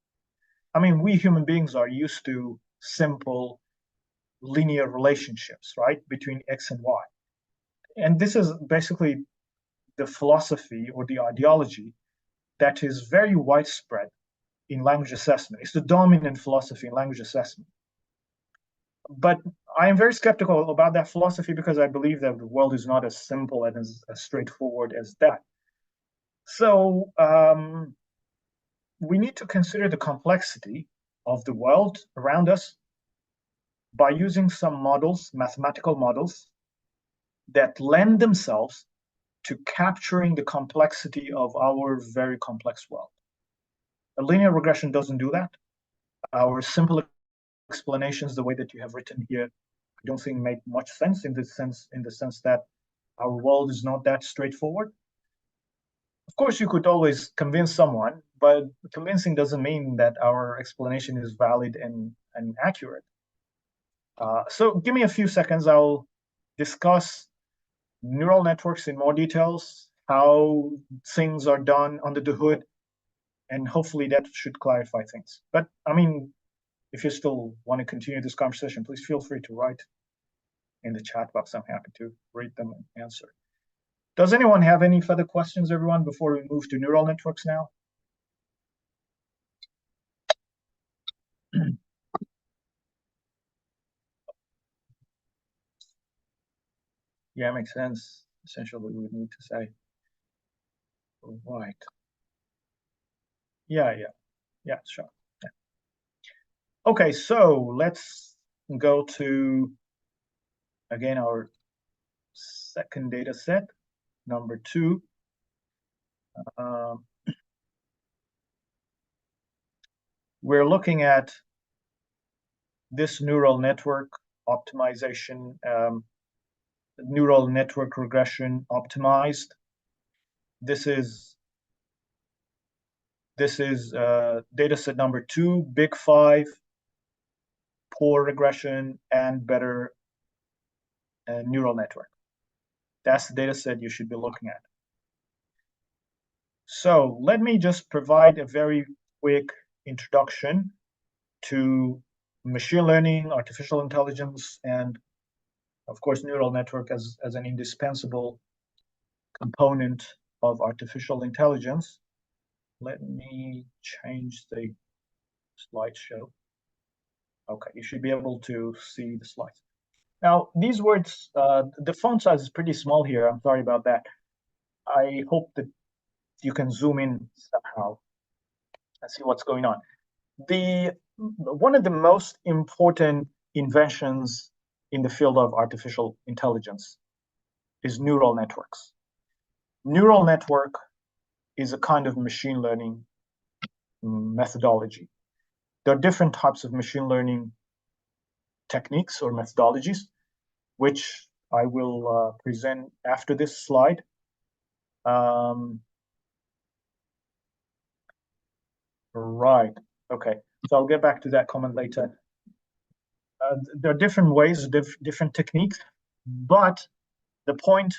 I mean, we human beings are used to simple linear relationships, right, between X and Y. And this is basically the philosophy or the ideology that is very widespread in language assessment. It's the dominant philosophy in language assessment. But I am very skeptical about that philosophy because I believe that the world is not as simple and as straightforward as that. So we need to consider the complexity of the world around us by using some models, mathematical models, that lend themselves to capturing the complexity of our very complex world. A linear regression doesn't do that. Our simple explanations, the way that you have written here, I don't think make much sense in the sense that our world is not that straightforward. Of course, you could always convince someone, but convincing doesn't mean that our explanation is valid and accurate. So give me a few seconds. I'll discuss neural networks in more details, how things are done under the hood, and hopefully that should clarify things. But I mean, if you still want to continue this conversation, please feel free to write in the chat box. I'm happy to read them and answer. Does anyone have any further questions, everyone, before we move to neural networks now? Yeah, makes sense. Essentially, we would need to say, right. Yeah, sure. Yeah. Okay, so let's go to, again, our second data set, number 2. We're looking at this neural network optimization, neural network regression optimized. This is data set number 2, big 5, poor regression and better neural network. That's the data set you should be looking at. So let me just provide a very quick introduction to machine learning, artificial intelligence, and of course, neural network as an indispensable component of artificial intelligence. Let me change the slideshow. Okay, you should be able to see the slides. Now, these words, the font size is pretty small here. I'm sorry about that. I hope that you can zoom in somehow and see what's going on. One of the most important inventions in the field of artificial intelligence is neural networks. Neural network is a kind of machine learning methodology. There are different types of machine learning techniques or methodologies, which I will present after this slide. Right, okay, so I'll get back to that comment later. There are different ways, different techniques, but the point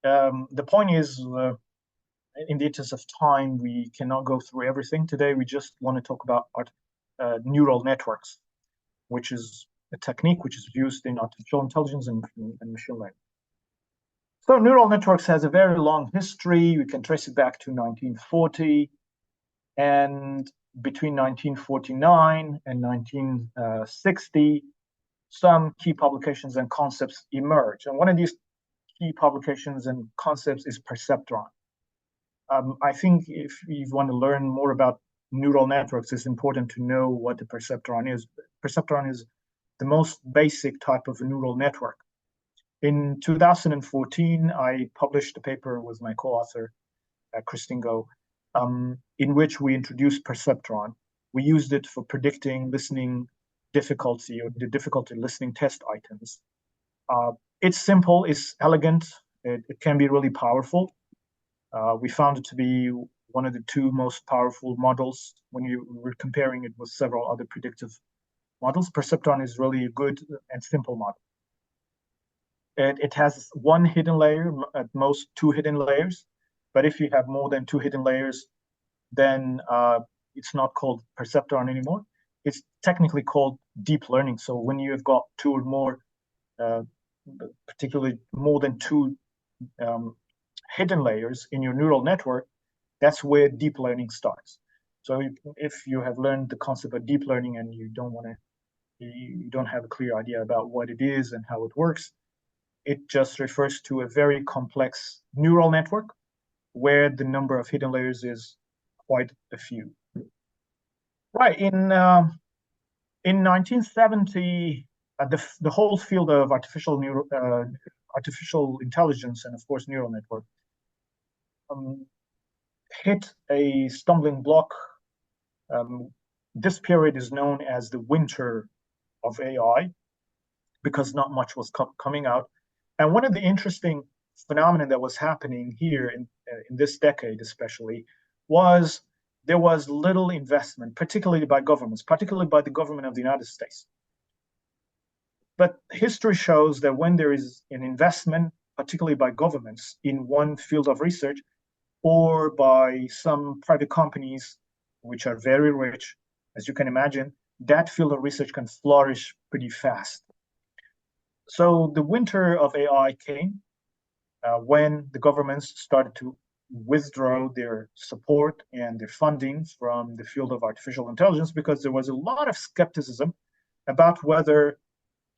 is, in the interest of time, we cannot go through everything today. We just want to talk about neural networks, which is a technique which is used in artificial intelligence and machine learning. So neural networks has a very long history. We can trace it back to 1940, and between 1949 and 1960, some key publications and concepts emerge. And one of these key publications and concepts is perceptron. I think if you want to learn more about neural networks, it's important to know what the perceptron is. Perceptron is the most basic type of a neural network. In 2014, I published a paper with my co-author, Christine Go, in which we introduced perceptron. We used it for predicting listening difficulty or the difficulty listening test items. It's simple, it's elegant, it can be really powerful. We found it to be one of the 2 most powerful models when you were comparing it with several other predictive models. Perceptron is really a good and simple model. It has 1 hidden layer, at most 2 hidden layers. But if you have more than 2 hidden layers, then it's not called perceptron anymore. It's technically called deep learning. So when you have got 2 or more, particularly more than 2 hidden layers in your neural network, that's where deep learning starts. So if you have learned the concept of deep learning and you don't have a clear idea about what it is and how it works, it just refers to a very complex neural network where the number of hidden layers is quite a few. Right, in 1970, the whole field of artificial intelligence and, of course, neural network hit a stumbling block. This period is known as the winter of AI because not much was coming out. And one of the interesting phenomena that was happening here in this decade especially was there was little investment, particularly by governments, particularly by the government of the United States. But history shows that when there is an investment, particularly by governments, in one field of research, or by some private companies, which are very rich, as you can imagine, that field of research can flourish pretty fast. So the winter of AI came when the governments started to withdraw their support and their funding from the field of artificial intelligence because there was a lot of skepticism about whether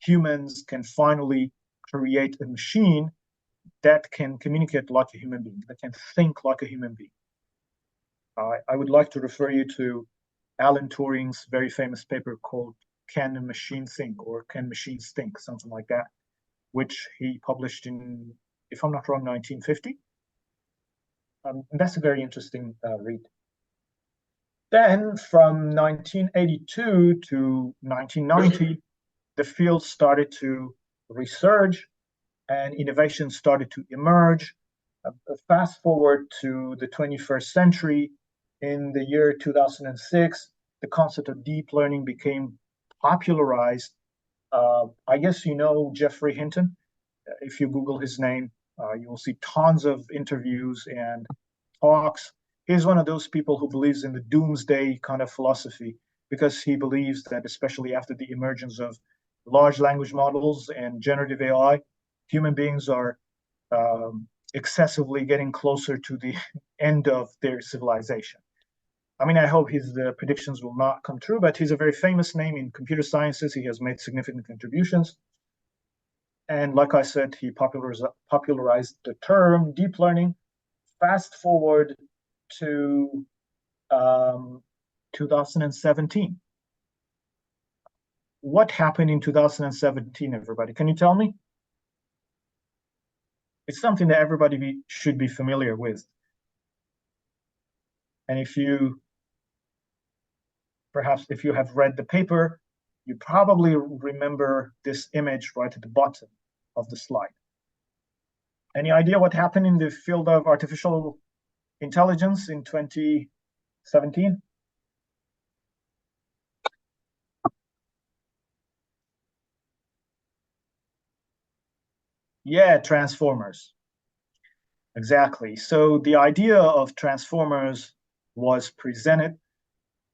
humans can finally create a machine that can communicate like a human being, that can think like a human being. I would like to refer you to Alan Turing's very famous paper called Can a Machine Think, or Can Machines Think, something like that, which he published in, if I'm not wrong, 1950. And that's a very interesting read. Then from 1982 to 1990, the field started to resurge and innovation started to emerge. Fast forward to the 21st century, in the year 2006, the concept of deep learning became popularized. I guess you know Geoffrey Hinton. If you Google his name, you will see tons of interviews and talks. He's one of those people who believes in the doomsday kind of philosophy because he believes that, especially after the emergence of large language models and generative AI, human beings are excessively getting closer to the end of their civilization. I mean, I hope his predictions will not come true, but he's a very famous name in computer sciences. He has made significant contributions. And like I said, he popularized the term deep learning. Fast forward to 2017. What happened in 2017, everybody? Can you tell me? It's something that everybody should be familiar with. And if you have read the paper, you probably remember this image right at the bottom of the slide. Any idea what happened in the field of artificial intelligence in 2017? Yeah, transformers. Exactly. So the idea of transformers was presented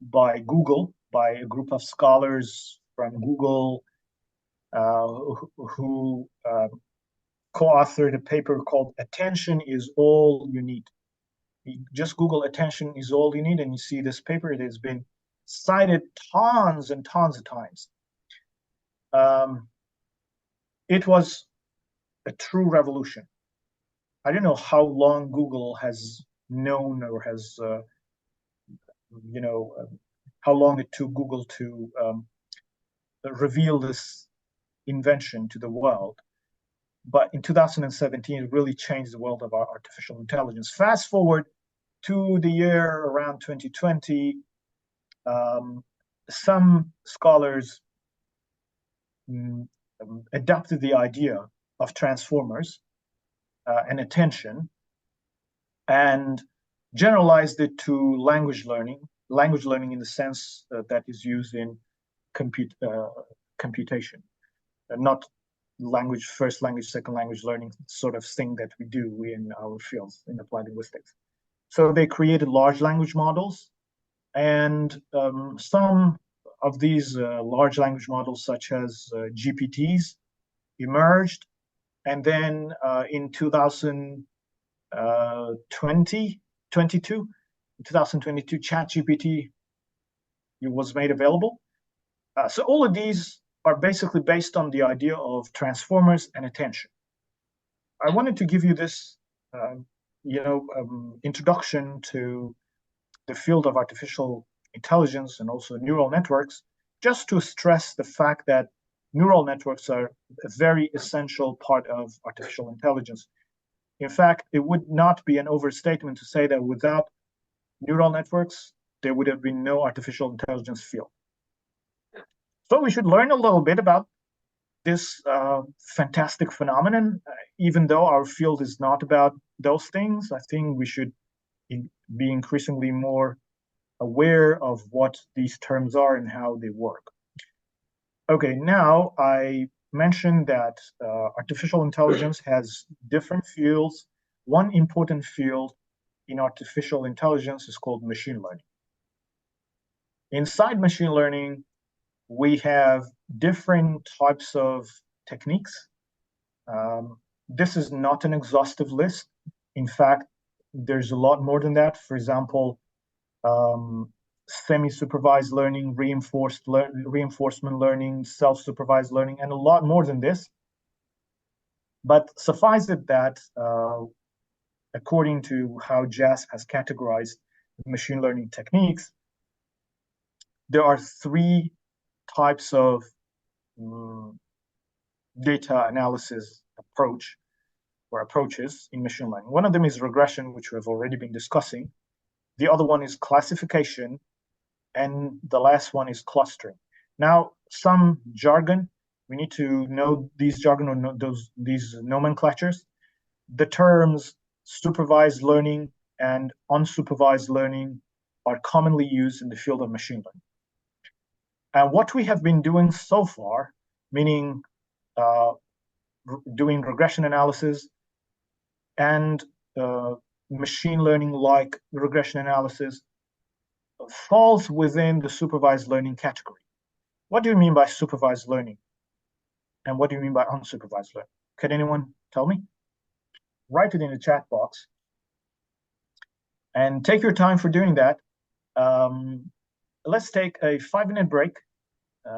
by Google, by a group of scholars from Google who co-authored a paper called Attention is All You Need. You just Google Attention is All You Need and you see this paper. It has been cited tons and tons of times. It was a true revolution. I don't know how long Google has known or has, how long it took Google to reveal this invention to the world. But in 2017, it really changed the world of our artificial intelligence. Fast forward to the year around 2020, some scholars adopted the idea of transformers and attention and generalized it to language learning in the sense that is used in computation, not language, first language, second language learning sort of thing that we do in our fields in applied linguistics. So they created large language models, and some of these large language models, such as GPTs, emerged. And then in 2022, ChatGPT was made available. So all of these are basically based on the idea of transformers and attention. I wanted to give you this, introduction to the field of artificial intelligence and also neural networks, just to stress the fact that neural networks are a very essential part of artificial intelligence. In fact, it would not be an overstatement to say that without neural networks, there would have been no artificial intelligence field. So we should learn a little bit about this fantastic phenomenon. Even though our field is not about those things, I think we should be increasingly more aware of what these terms are and how they work. Okay, now I mentioned that artificial intelligence has different fields. One important field in artificial intelligence is called machine learning. Inside machine learning, we have different types of techniques. This is not an exhaustive list. In fact, there's a lot more than that. For example, semi-supervised learning, reinforcement learning, self-supervised learning, and a lot more than this. But suffice it that, according to how JASP has categorized machine learning techniques, there are three types of data analysis approaches in machine learning. One of them is regression, which we have already been discussing. The other one is classification, and the last one is clustering. Now, some jargon, we need to know these jargon or these nomenclatures. The terms supervised learning and unsupervised learning are commonly used in the field of machine learning. And what we have been doing so far, meaning doing regression analysis and machine learning-like regression analysis, falls within the supervised learning category. What do you mean by supervised learning? And what do you mean by unsupervised learning? Can anyone tell me? Write it in the chat box. And take your time for doing that. Let's take a 5-minute break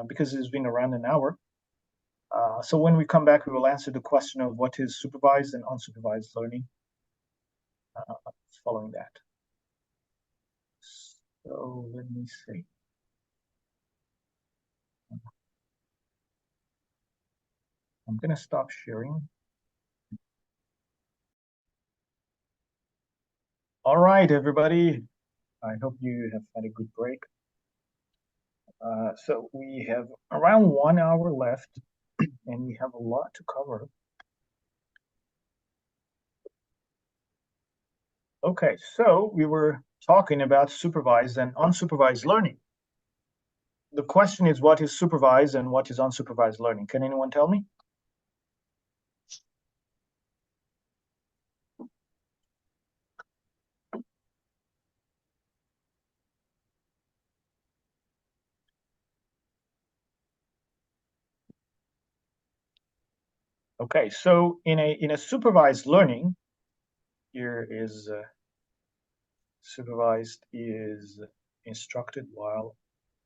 because it's been around an hour. So when we come back, we will answer the question of what is supervised and unsupervised learning following that. So let me see. I'm going to stop sharing. All right, everybody. I hope you have had a good break. So we have around 1 hour left, and we have a lot to cover. Okay, so we were talking about supervised and unsupervised learning. The question is, what is supervised and what is unsupervised learning? Can anyone tell me? Okay, so in a supervised learning, here is supervised is instructed while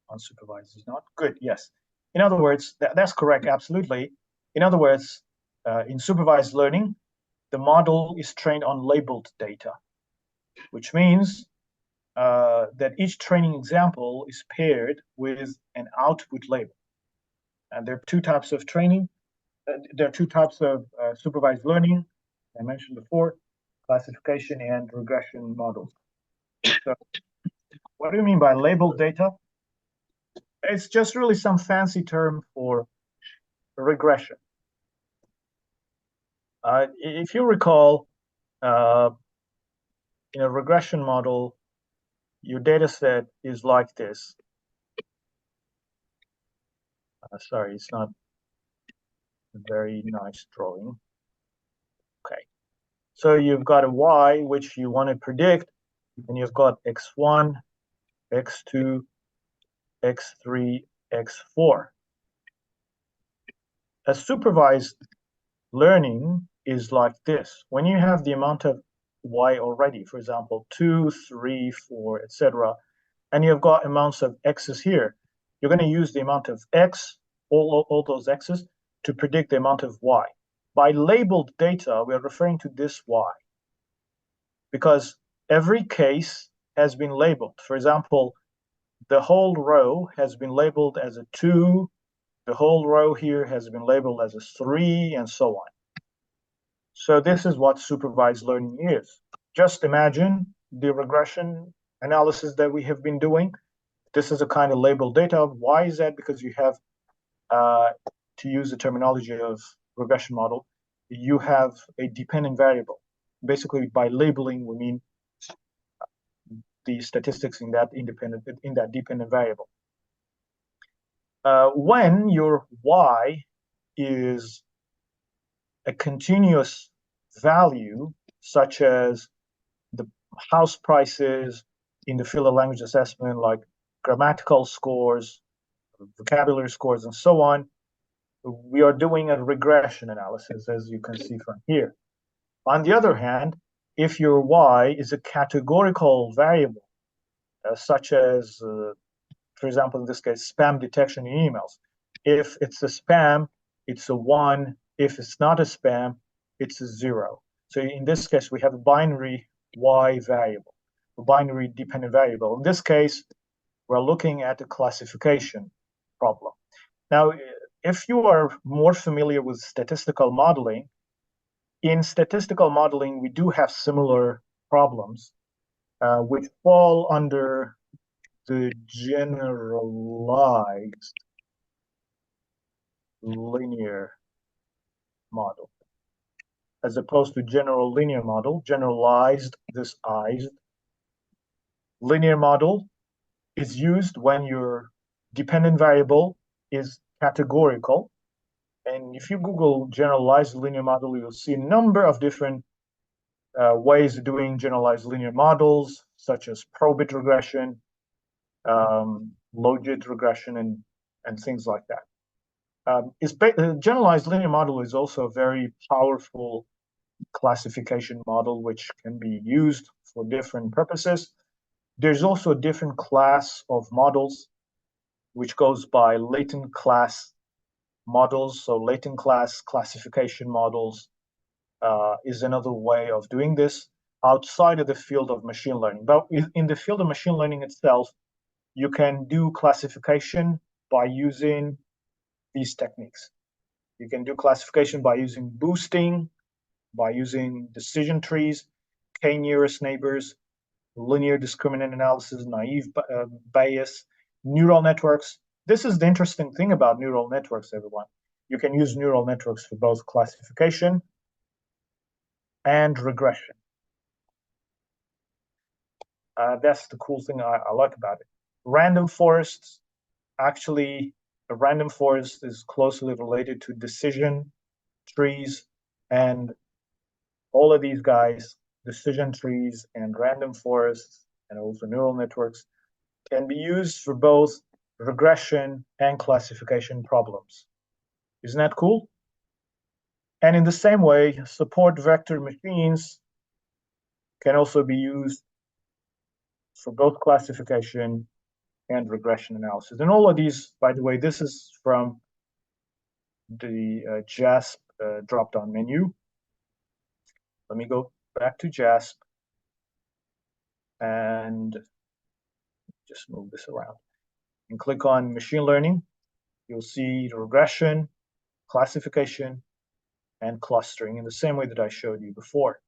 unsupervised is not. Good, yes. In other words, that's correct, absolutely. In other words, in supervised learning, the model is trained on labeled data, which means that each training example is paired with an output label. And there are two types of training. There are two types of supervised learning, I mentioned before, classification and regression models. So what do you mean by labeled data? It's just really some fancy term for regression. If you recall, in a regression model, your data set is like this. Sorry, it's not a very nice drawing. Okay. So you've got a y, which you want to predict, and you've got x1, x2, x3, x4. A supervised learning is like this. When you have the amount of y already, for example, 2, 3, 4, etc., and you've got amounts of x's here, you're going to use the amount of x, all those x's, to predict the amount of y. By labeled data, we are referring to this y, because every case has been labeled. For example, the whole row has been labeled as a 2, The whole row here has been labeled as a 3, and so on. So this is what supervised learning is. Just imagine the regression analysis that we have been doing. This is a kind of labeled data. Why is that? Because you have, to use the terminology of regression model, you have a dependent variable. Basically, by labeling, we mean the statistics in that dependent variable. When your y is a continuous value, such as the house prices in the field of language assessment, like grammatical scores, vocabulary scores, and so on, we are doing a regression analysis, as you can see from here. On the other hand, if your y is a categorical variable, such as, for example, in this case, spam detection in emails. If it's a spam, it's a 1. If it's not a spam, it's a 0. So in this case, we have a binary y variable, a binary dependent variable. In this case, we're looking at a classification problem. Now, if you are more familiar with statistical modeling, in statistical modeling, we do have similar problems, which fall under the generalized linear model, as opposed to general linear model. Generalized, this ized. Linear model is used when your dependent variable is categorical. And if you Google generalized linear model, you'll see a number of different ways of doing generalized linear models, such as probit regression, logit regression, and things like that. Generalized linear model is also a very powerful classification model, which can be used for different purposes. There's also a different class of models, which goes by latent class models. So latent class classification models is another way of doing this outside of the field of machine learning. But in the field of machine learning itself, you can do classification by using these techniques. You can do classification by using boosting, by using decision trees, k-nearest neighbors, linear discriminant analysis, naive Bayes, neural networks. This is the interesting thing about neural networks, everyone. You can use neural networks for both classification and regression. That's the cool thing I like about it. Random forests, actually, a random forest is closely related to decision trees, and all of these guys, decision trees and random forests, and also neural networks, can be used for both regression and classification problems. Isn't that cool? And in the same way, support vector machines can also be used for both classification and regression analysis. And all of these, by the way, this is from the JASP drop-down menu. Let me go back to JASP and just move this around. And click on machine learning. You'll see the regression, classification, and clustering in the same way that I showed you before.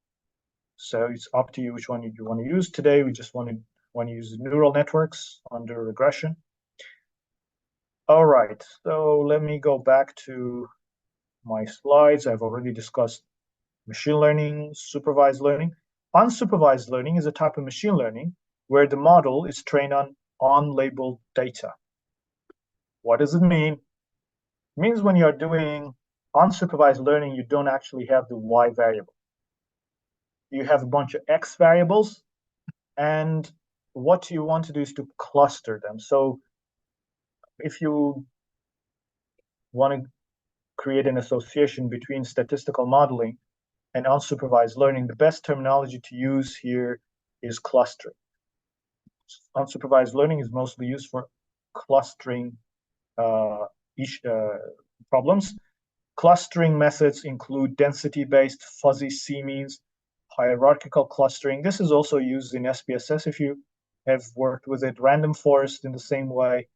So it's up to you which one you want to use. Today, we just want to use neural networks under regression. All right, so let me go back to my slides. I've already discussed machine learning, supervised learning. Unsupervised learning is a type of machine learning where the model is trained on unlabeled data. What does it mean? It means when you're doing unsupervised learning, you don't actually have the y variable. You have a bunch of x variables, and what you want to do is to cluster them. So if you want to create an association between statistical modeling and unsupervised learning, the best terminology to use here is clustering. Unsupervised learning is mostly used for clustering problems. Clustering methods include density-based fuzzy C-means, hierarchical clustering. This is also used in SPSS if you have worked with it, random forest in the same way,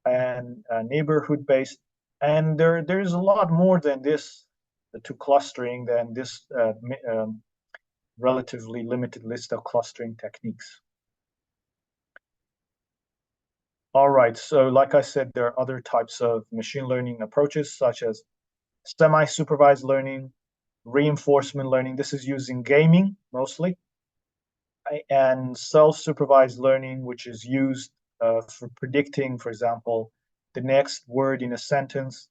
and neighborhood-based And there's a lot more than this to clustering than this relatively limited list of clustering techniques. All right, so like I said, there are other types of machine learning approaches, such as semi-supervised learning, reinforcement learning. This is used in gaming mostly, and self-supervised learning, which is used for predicting, for example, the next word in a sentence.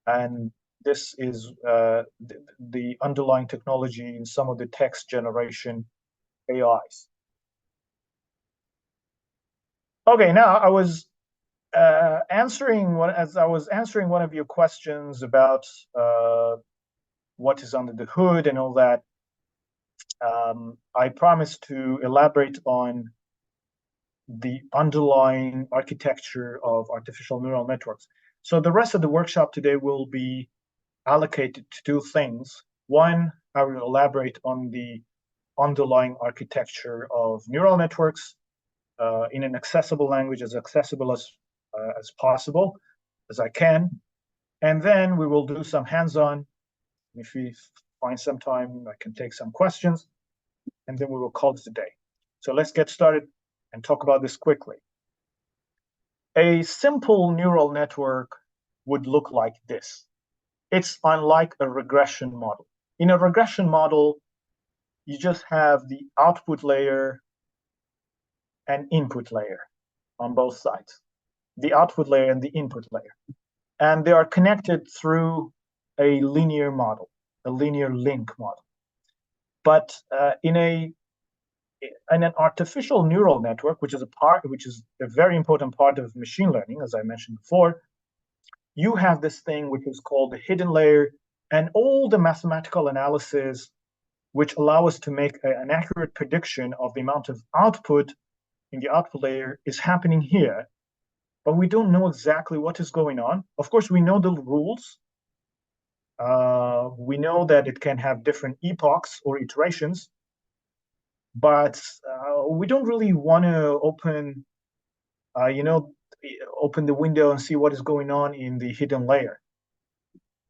And this is the underlying technology in some of the text generation AIs. Okay, now I was answering one of your questions about what is under the hood and all that. I promised to elaborate on the underlying architecture of artificial neural networks. So the rest of the workshop today will be allocated to two things. One, I will elaborate on the underlying architecture of neural networks in an accessible language, as accessible as possible, as I can. And then we will do some hands-on. If we find some time, I can take some questions, and then we will call it a day. So let's get started and talk about this quickly. A simple neural network would look like this. It's unlike a regression model. In a regression model, you just have the output layer and input layer on both sides, the output layer and the input layer. And they are connected through a linear model, a linear link model. But in an artificial neural network, which is a very important part of machine learning, as I mentioned before, you have this thing which is called the hidden layer, and all the mathematical analysis which allow us to make an accurate prediction of the amount of output in the output layer is happening here, but we don't know exactly what is going on. Of course, we know the rules. We know that it can have different epochs or iterations, but we don't really want to open the window and see what is going on in the hidden layer.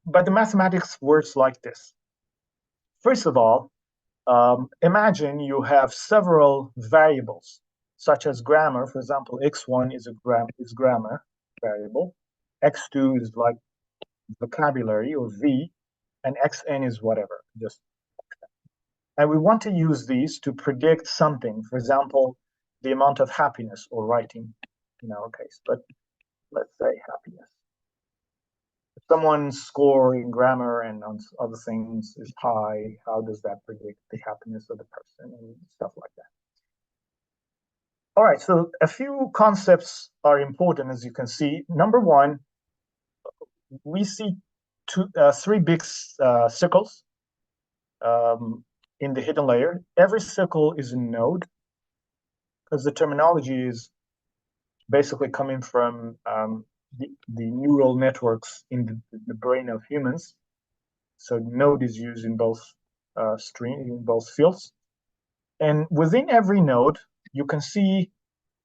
But the mathematics works like this. First of all, imagine you have several variables, such as grammar. For example, x1 is grammar variable, x2 is like vocabulary or V, and xn is whatever, just. And we want to use these to predict something, for example, the amount of happiness or writing in our case, but let's say happiness. If someone's score in grammar and on other things is high, how does that predict the happiness of the person and stuff like that? All right, so a few concepts are important, as you can see. Number one, we see three big circles in the hidden layer. Every circle is a node, because the terminology is basically coming from the neural networks in the brain of humans. So node is used in both in both fields. And within every node, you can see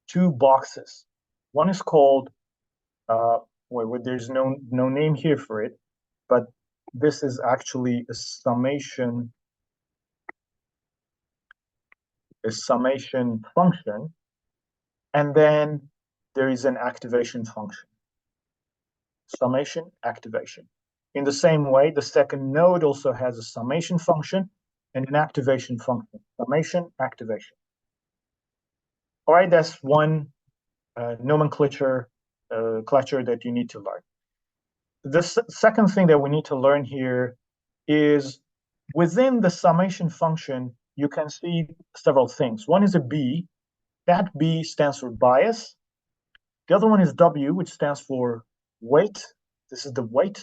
two boxes. One is called, there's no name here for it, but this is actually a summation function, and then there is an activation function. Summation, activation. In the same way, the second node also has a summation function and an activation function. Summation, activation. All right, that's one nomenclature that you need to learn. The second thing that we need to learn here is within the summation function, you can see several things. One is a B. That B stands for bias. The other one is W, which stands for weight. This is the weight.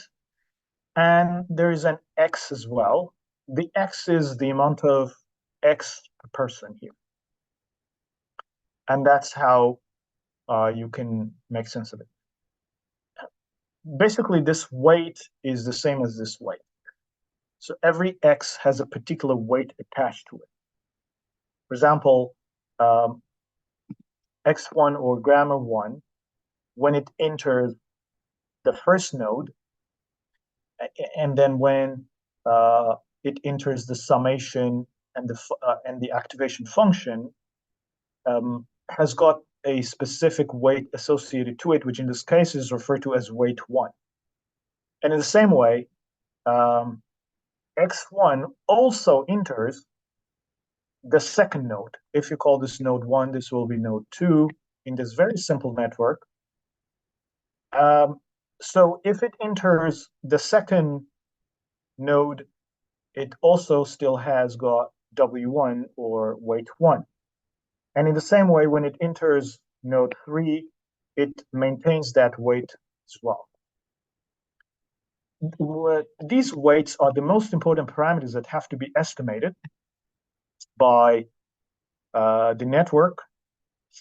And there is an X as well. The X is the amount of X per person here. And that's how you can make sense of it. Basically, this weight is the same as this weight. So every X has a particular weight attached to it. For example, X1 or grammar 1, when it enters the first node, and then when it enters the summation and the activation function, has got a specific weight associated to it, which in this case is referred to as weight 1. And in the same way, x1 also enters the second node. If you call this node 1, this will be node 2 in this very simple network. So if it enters the second node, it also still has got W1 or weight 1. And in the same way, when it enters node 3, it maintains that weight as well. These weights are the most important parameters that have to be estimated by the network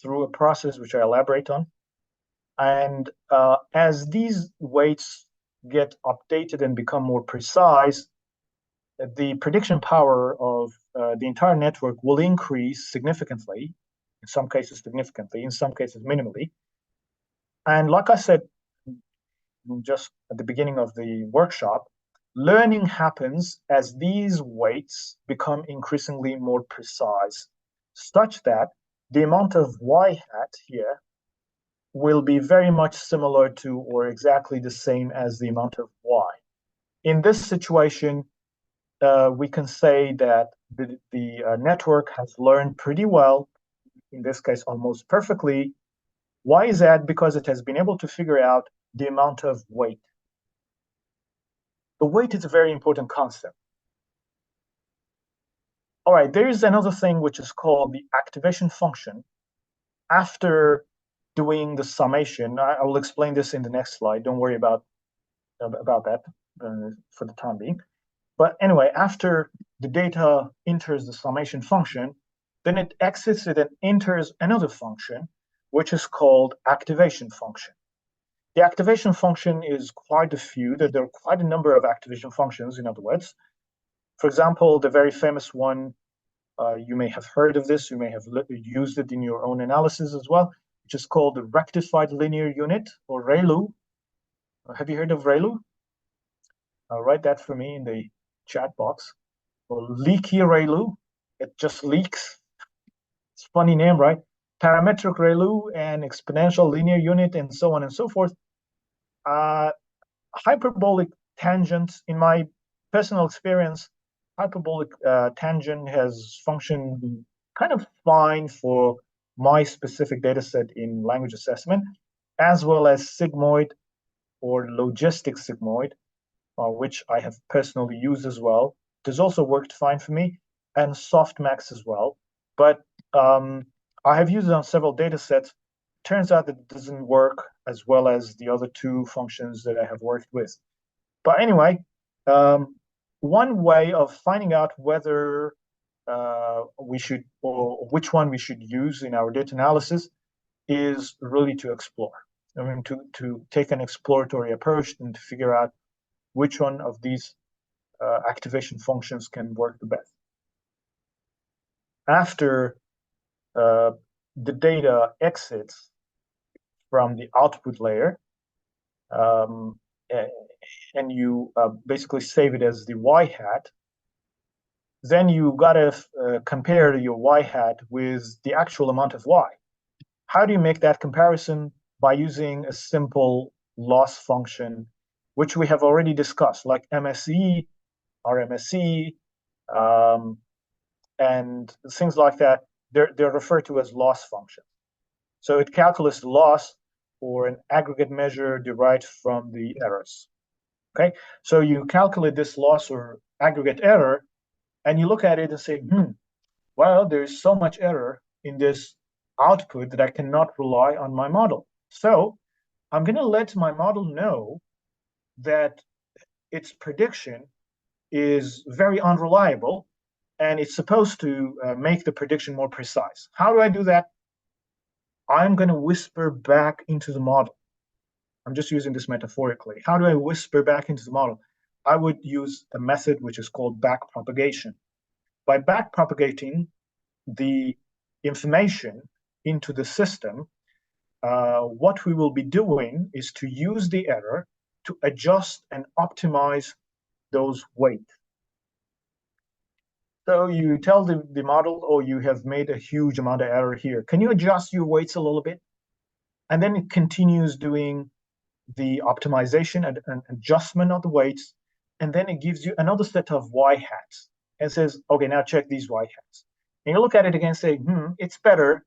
through a process which I elaborate on. And as these weights get updated and become more precise, the prediction power of the entire network will increase significantly, in some cases significantly, in some cases minimally. And like I said just at the beginning of the workshop, learning happens as these weights become increasingly more precise, such that the amount of y hat here will be very much similar to or exactly the same as the amount of y. In this situation, we can say that the network has learned pretty well, in this case almost perfectly. Why is that? Because it has been able to figure out the amount of weight. The weight is a very important concept. All right, there is another thing which is called the activation function. After doing the summation, I will explain this in the next slide. Don't worry about that for the time being. But anyway, after the data enters the summation function, then it exits it and enters another function, which is called activation function. The activation function is quite a few. There are quite a number of activation functions, in other words. For example, the very famous one, you may have heard of this, you may have used it in your own analysis as well, which is called the rectified linear unit, or ReLU. Have you heard of ReLU? Write that for me in the chat box. Or Leaky ReLU, it just leaks. It's a funny name, right? Parametric ReLU and exponential linear unit and so on and so forth. Hyperbolic tangent, in my personal experience, hyperbolic tangent has functioned kind of fine for my specific data set in language assessment, as well as sigmoid or logistic sigmoid, which I have personally used as well. It has also worked fine for me, and softmax as well. But I have used it on several data sets. Turns out that it doesn't work as well as the other two functions that I have worked with. But anyway, one way of finding out whether we should, or which one we should use in our data analysis, is really to explore. I mean, to take an exploratory approach and to figure out which one of these activation functions can work the best. After the data exits from the output layer, and you basically save it as the y hat, then you gotta compare your y hat with the actual amount of y. How do you make that comparison? By using a simple loss function, which we have already discussed, like MSE, RMSE, and things like that. They're referred to as loss functions. So it calculates the loss or an aggregate measure derived from the errors. Okay, so you calculate this loss or aggregate error, and you look at it and say, well, there's so much error in this output that I cannot rely on my model. So I'm going to let my model know that its prediction is very unreliable, and it's supposed to make the prediction more precise. How do I do that? I'm going to whisper back into the model. I'm just using this metaphorically. How do I whisper back into the model? I would use a method which is called backpropagation. By backpropagating the information into the system, what we will be doing is to use the error to adjust and optimize those weights. So you tell the model, oh, you have made a huge amount of error here. Can you adjust your weights a little bit? And then it continues doing the optimization and adjustment of the weights. And then it gives you another set of y-hats and says, okay, now check these y-hats. And you look at it again and say, it's better,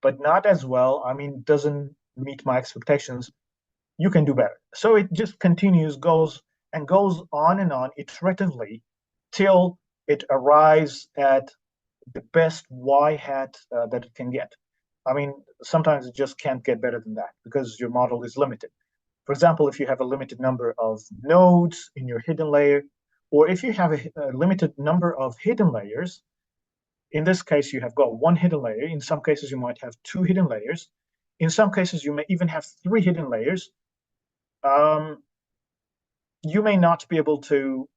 but not as well. I mean, doesn't meet my expectations. You can do better. So it just continues, goes on and on iteratively till it arrives at the best y-hat that it can get. I mean, sometimes it just can't get better than that because your model is limited. For example, if you have a limited number of nodes in your hidden layer, or if you have a limited number of hidden layers, in this case, you have got one hidden layer. In some cases, you might have two hidden layers. In some cases, you may even have three hidden layers. You may not be able to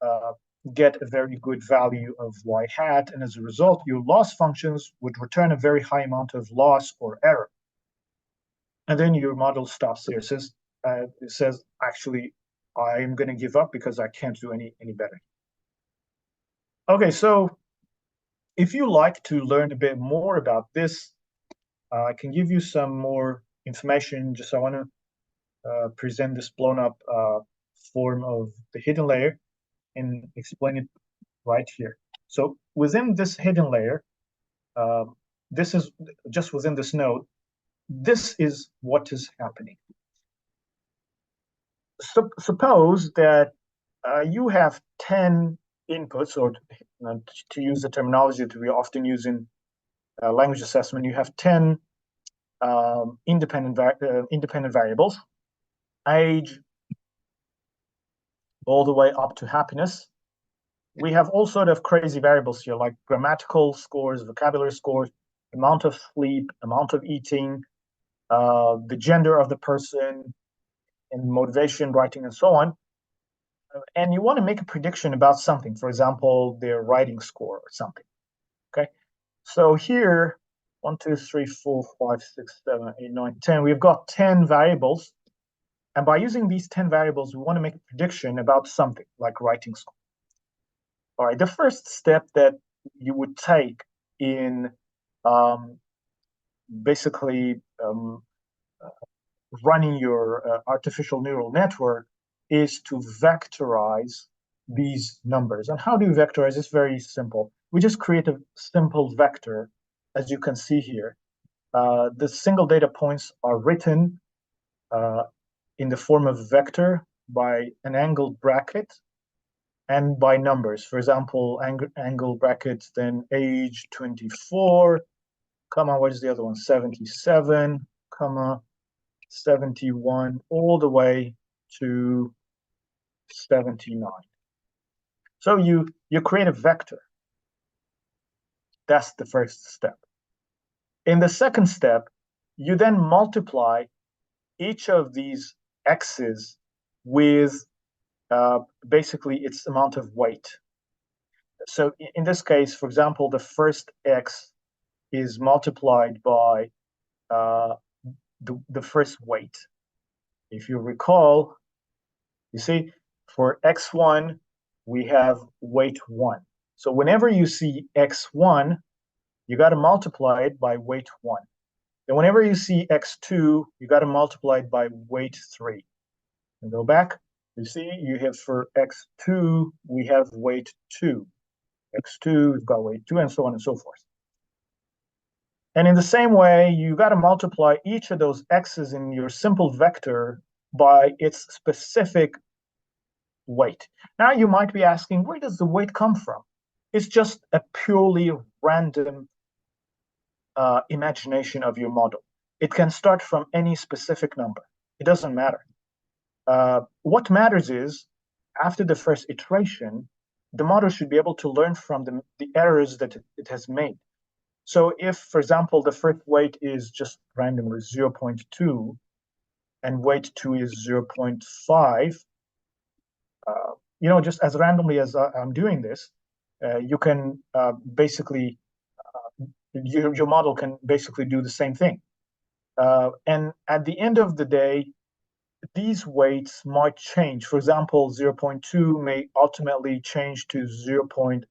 get a very good value of y hat, and as a result, your loss functions would return a very high amount of loss or error. And then your model stops there. It says, actually, I'm going to give up because I can't do any better. Okay, so if you like to learn a bit more about this, I can give you some more information. Just I want to present this blown up form of the hidden layer and explain it right here. So within this hidden layer, this is just within this node, this is what is happening. Suppose that you have 10 inputs, or to use the terminology that we often use in language assessment, you have 10 independent variables, age, all the way up to happiness. We have all sort of crazy variables here, like grammatical scores, vocabulary scores, amount of sleep, amount of eating, the gender of the person, and motivation, writing, and so on. And you want to make a prediction about something, for example, their writing score or something. Okay, so here, 1, 2, 3, 4, 5, 6, 7, 8, 9, 10. We've got 10 variables. And by using these 10 variables, we want to make a prediction about something like writing score. All right, the first step that you would take in basically running your artificial neural network is to vectorize these numbers. And how do you vectorize? It's very simple. We just create a simple vector, as you can see here. The single data points are written in the form of vector by an angled bracket and by numbers. For example, angled brackets, then age 24, comma, what is the other one? 77, comma, 71, all the way to 79. So you create a vector. That's the first step. In the second step, you then multiply each of these x's with basically its amount of weight. So in this case, for example, the first x is multiplied by the first weight. If you recall, you see, for x1, we have weight 1. So whenever you see x1, you got to multiply it by weight 1. And whenever you see x2, you got to multiply it by weight 3. And go back, you see, you have for x2, we have weight 2. x2, we've got weight 2, and so on and so forth. And in the same way, you got to multiply each of those x's in your simple vector by its specific weight. Now you might be asking, where does the weight come from? It's just a purely random imagination of your model. It can start from any specific number. It doesn't matter. What matters is, after the first iteration, the model should be able to learn from the errors that it has made. So if, for example, the first weight is just randomly 0.2 and weight 2 is 0.5, just as randomly as I'm doing this, you can basically, your model can basically do the same thing. And at the end of the day, these weights might change. For example, 0.2 may ultimately change to 0.32,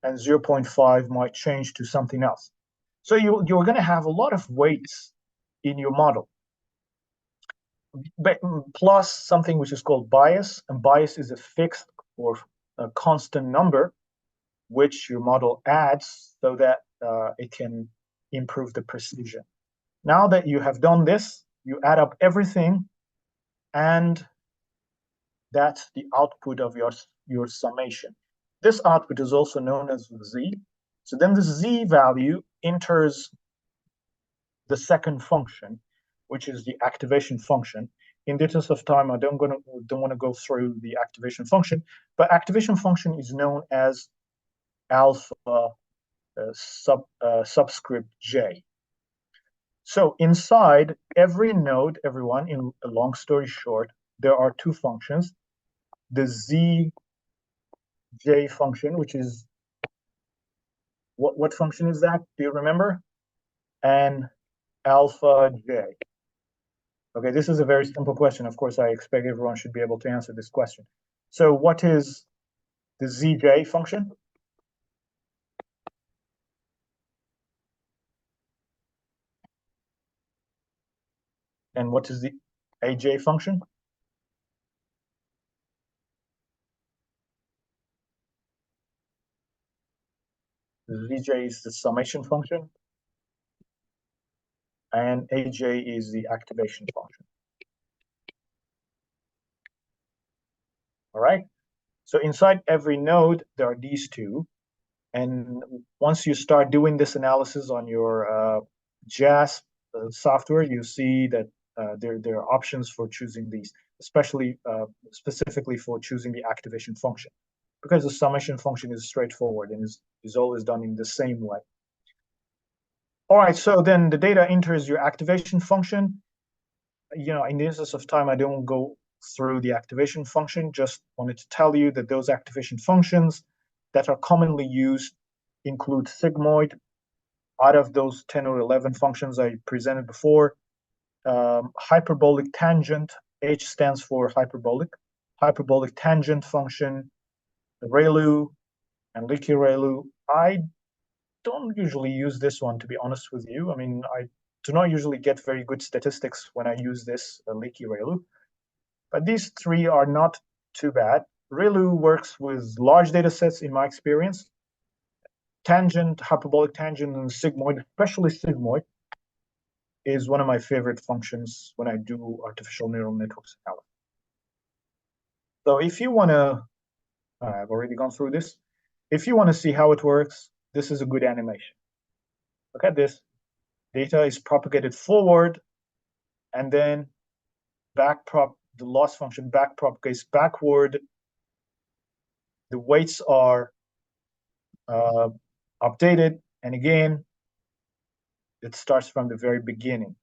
and 0.5 might change to something else. So you're going to have a lot of weights in your model, but plus something which is called bias, and bias is a fixed or a constant number which your model adds so that it can improve the precision. Now that you have done this, you add up everything, and that's the output of your summation. This output is also known as z. So then the z value enters the second function, which is the activation function. In the interest of time, I don't want to go through the activation function, but activation function is known as alpha subscript j. So inside every node, everyone, in a long story short, there are two functions. The zj function, which is, what function is that? Do you remember? And alpha j. Okay, this is a very simple question. Of course, I expect everyone should be able to answer this question. So what is the zj function? And what is the aj function? The zj is the summation function, and aj is the activation function. All right. So inside every node, there are these two. And once you start doing this analysis on your JASP software, you see that there are options for choosing these, especially specifically for choosing the activation function, because the summation function is straightforward and is always done in the same way. All right, so then the data enters your activation function. You know, in the interest of time, I don't go through the activation function, just wanted to tell you that those activation functions that are commonly used include sigmoid. Out of those 10 or 11 functions I presented before, hyperbolic tangent, H stands for hyperbolic tangent function, ReLU, and Leaky ReLU. I don't usually use this one, to be honest with you. I mean, I do not usually get very good statistics when I use this Leaky ReLU. But these three are not too bad. ReLU works with large data sets in my experience. Tangent, hyperbolic tangent, and sigmoid, especially sigmoid, is one of my favorite functions when I do artificial neural networks analysis. So if you want to, I've already gone through this. If you want to see how it works, this is a good animation. Look at this. Data is propagated forward, and then the loss function backpropagates backward. The weights are updated, and again, it starts from the very beginning.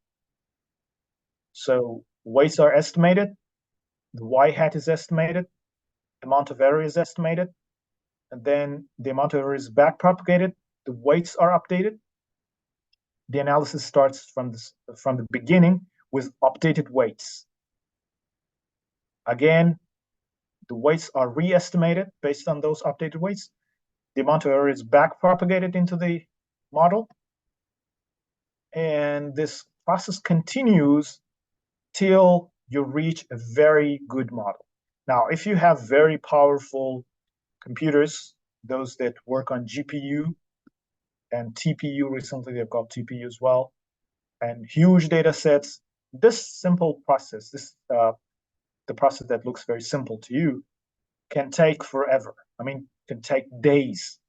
So weights are estimated, the y hat is estimated, the amount of error is estimated, and then the amount of error is backpropagated, the weights are updated. The analysis starts from the beginning with updated weights. Again, the weights are re-estimated based on those updated weights. The amount of error is backpropagated into the model. And this process continues till you reach a very good model. Now, if you have very powerful computers, those that work on GPU and TPU, recently they've got TPU as well, and huge data sets, this simple process, the process that looks very simple to you, can take forever. I mean, can take days.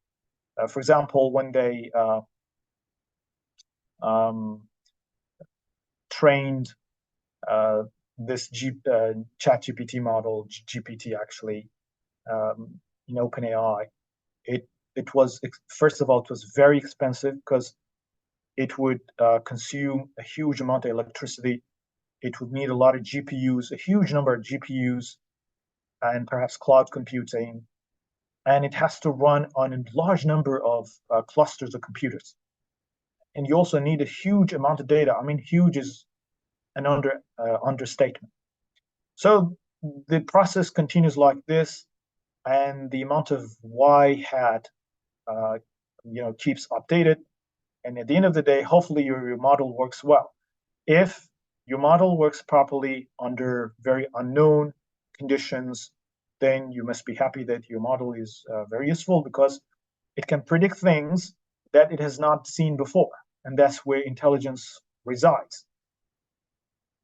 For example, when they trained this ChatGPT model, GPT actually, in OpenAI, it was, first of all, it was very expensive because it would consume a huge amount of electricity. It would need a lot of GPUs, a huge number of GPUs, and perhaps cloud computing. And it has to run on a large number of clusters of computers. and you also need a huge amount of data. I mean, huge is an understatement. So the process continues like this, and the amount of y hat keeps updated. And at the end of the day, hopefully your model works well. If your model works properly under very unknown conditions, then you must be happy that your model is very useful, because it can predict things that it has not seen before. And that's where intelligence resides.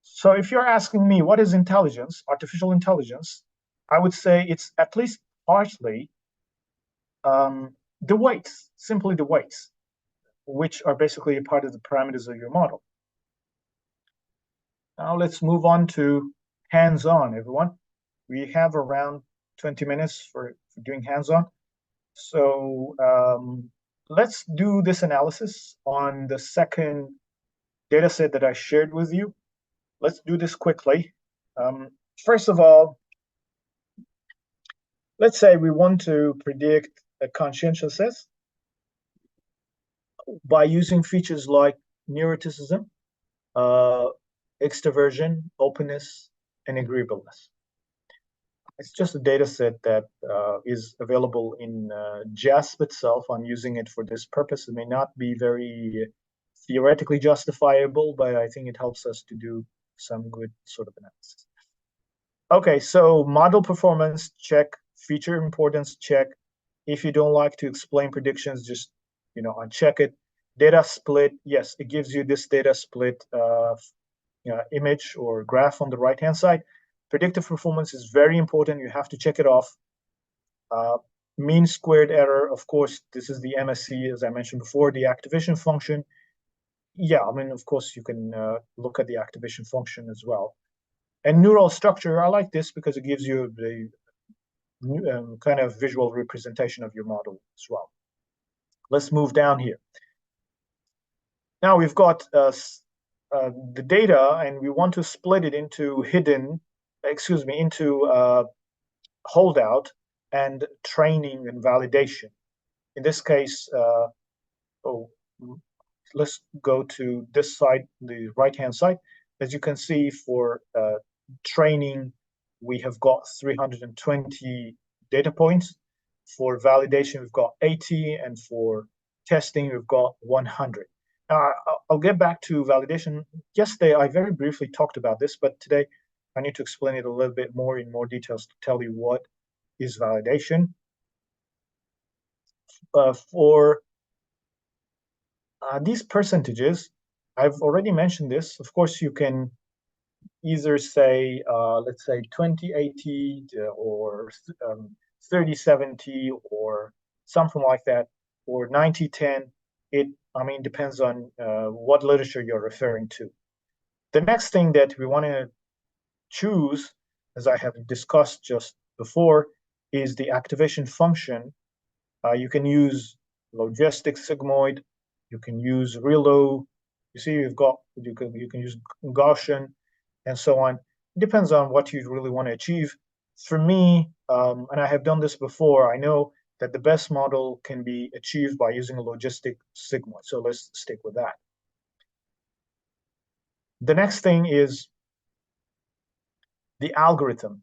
So if you're asking me, what is intelligence, artificial intelligence, I would say it's at least partially the weights, simply the weights, which are basically a part of the parameters of your model. Now let's move on to hands-on, everyone. We have around 20 minutes for doing hands-on. So let's do this analysis on the second data set that I shared with you. Let's do this quickly. First of all, let's say we want to predict a conscientiousness by using features like neuroticism, extroversion, openness, and agreeableness. It's just a data set that is available in JASP itself. I'm using it for this purpose. It may not be very theoretically justifiable, but I think it helps us to do some good sort of analysis. Okay, so model performance, check. Feature importance, check. If you don't like to explain predictions, just uncheck it. Data split, yes, it gives you this data split image or graph on the right-hand side. Predictive performance is very important. You have to check it off. Mean squared error, of course, this is the MSE, as I mentioned before, the activation function. Yeah, I mean, of course, you can look at the activation function as well. And neural structure, I like this because it gives you the kind of visual representation of your model as well. Let's move down here. Now we've got the data, and we want to split it into holdout and training and validation. In this case, let's go to this side, the right-hand side. As you can see, for training, we have got 320 data points. For validation, we've got 80, and for testing, we've got 100. Now, I'll get back to validation. Yesterday, I very briefly talked about this, but today I need to explain it a little bit more in more details to tell you what is validation. For these percentages, I've already mentioned this. Of course, you can either say, let's say 2080 or 3070 or something like that, or 9010. It, depends on what literature you're referring to. The next thing that we want to choose, as I have discussed just before, is the activation function. You can use logistic sigmoid. You can use ReLU. You see, you can use Gaussian, and so on. It depends on what you really want to achieve. For me, and I have done this before, I know that the best model can be achieved by using a logistic sigmoid. So let's stick with that. The next thing is the algorithm.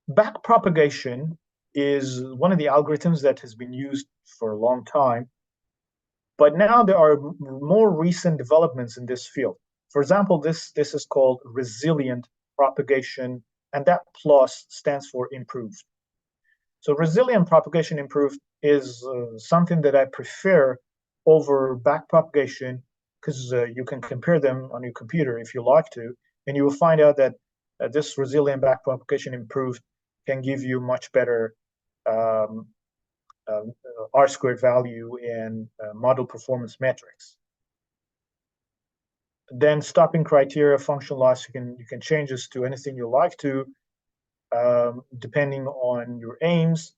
Backpropagation is one of the algorithms that has been used for a long time. But now there are more recent developments in this field. For example, this is called resilient propagation, and that plus stands for improved. So resilient propagation improved is something that I prefer over backpropagation, because you can compare them on your computer if you like to, and you will find out that this resilient backpropagation improved can give you much better R-squared value and model performance metrics. Then stopping criteria, function loss, you can change this to anything you like to, depending on your aims.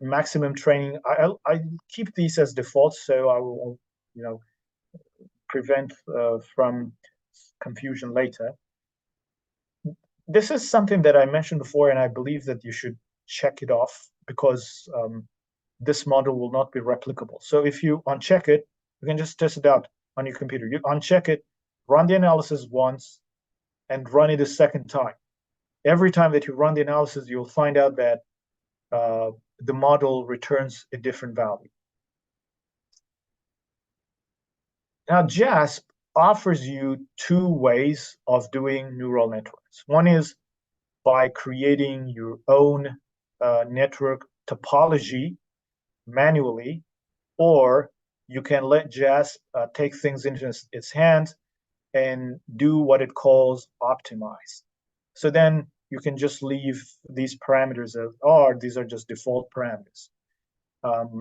Maximum training, I keep these as defaults, so I will prevent from confusion later. This is something that I mentioned before, and I believe that you should check it off, because this model will not be replicable. So if you uncheck it, you can just test it out on your computer. You uncheck it, run the analysis once, and run it a second time. Every time that you run the analysis, you'll find out that the model returns a different value. Now, JASP offers you two ways of doing neural networks. One is by creating your own network topology manually, or you can let JASP take things into its hands and do what it calls optimize. So then you can just leave these parameters as are. These are just default parameters.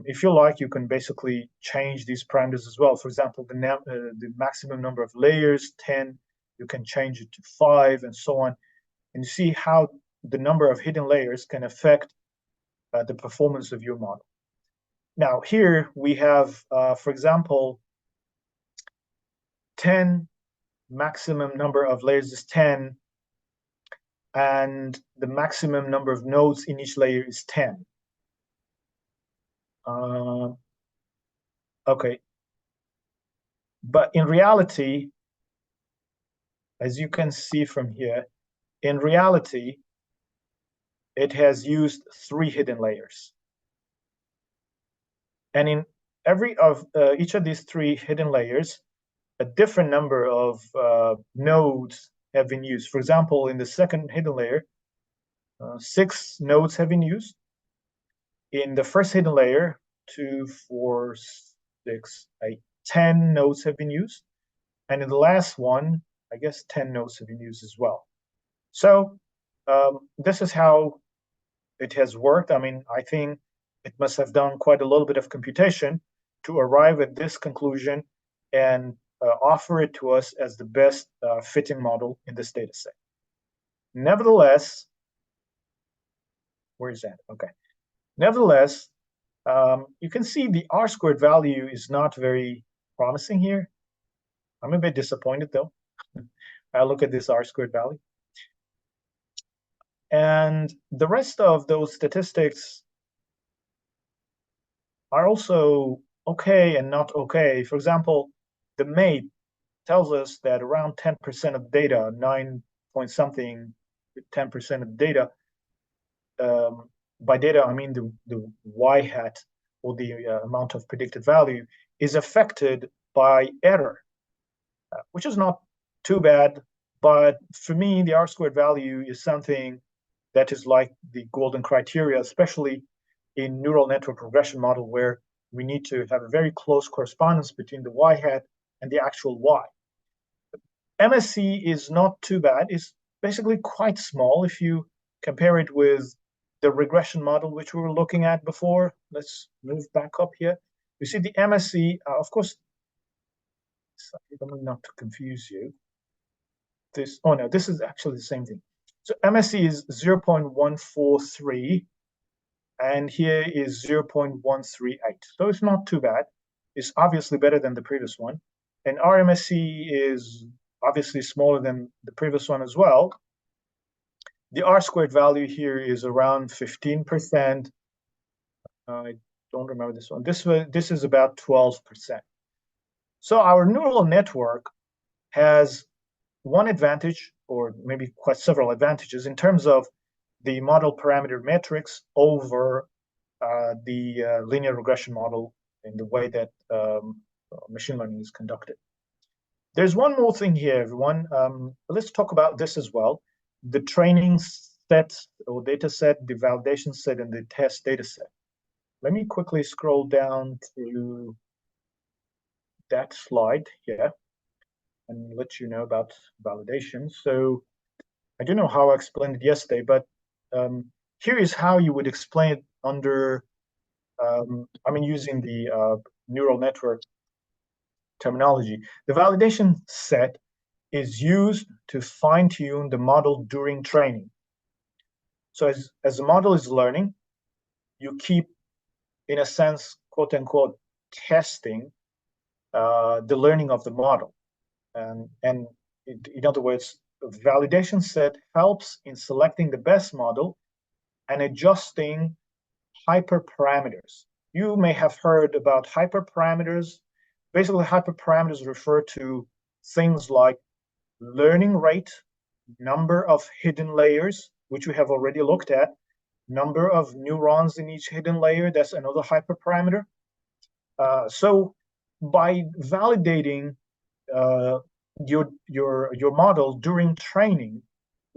If you like, you can basically change these parameters as well. For example, the maximum number of layers, 10, you can change it to 5 and so on. And you see how the number of hidden layers can affect the performance of your model. Now here we have, for example, 10, maximum number of layers is 10, and the maximum number of nodes in each layer is 10. Okay, but in reality, as you can see from here, in reality, it has used 3 hidden layers. And in each of these 3 hidden layers, a different number of nodes have been used. For example, in the second hidden layer, 6 nodes have been used. In the first hidden layer, 2, 4, 6, 8, 10 nodes have been used. And in the last one, I guess 10 nodes have been used as well. So this is how it has worked. I mean, I think it must have done quite a little bit of computation to arrive at this conclusion and offer it to us as the best fitting model in this data set. Nevertheless, where is that? Okay. Nevertheless, you can see the R-squared value is not very promising here. I'm a bit disappointed though. I look at this R-squared value. And the rest of those statistics are also okay and not okay. For example, the MAPE tells us that around 10% of data, 9 point something, 10% of data, by data, I mean the y hat, or the amount of predicted value, is affected by error, which is not too bad. But for me, the R-squared value is something that is like the golden criteria, especially in neural network regression model, where we need to have a very close correspondence between the y hat and the actual y. MSE is not too bad. It's basically quite small if you compare it with the regression model which we were looking at before. Let's move back up here. You see the MSE, of course, not to confuse you. This is actually the same thing. So MSE is 0.143, and here is 0.138. So it's not too bad. It's obviously better than the previous one. And RMSE is obviously smaller than the previous one as well. The R-squared value here is around 15%. I don't remember this one. This is about 12%. So our neural network has one advantage, or maybe quite several advantages, in terms of the model parameter metrics over the linear regression model in the way that machine learning is conducted. There's one more thing here, everyone. Let's talk about this as well. The training set or data set, the validation set, and the test data set. Let me quickly scroll down to that slide here and let you know about validation. So I don't know how I explained it yesterday, but here is how you would explain it under, using the neural network terminology. The validation set is used to fine-tune the model during training. So as the model is learning, you keep, in a sense, quote unquote, testing the learning of the model. And in other words, the validation set helps in selecting the best model and adjusting hyperparameters. you may have heard about hyperparameters. Basically, hyperparameters refer to things like learning rate, number of hidden layers, which we have already looked at, number of neurons in each hidden layer, that's another hyperparameter. So by validating your model during training,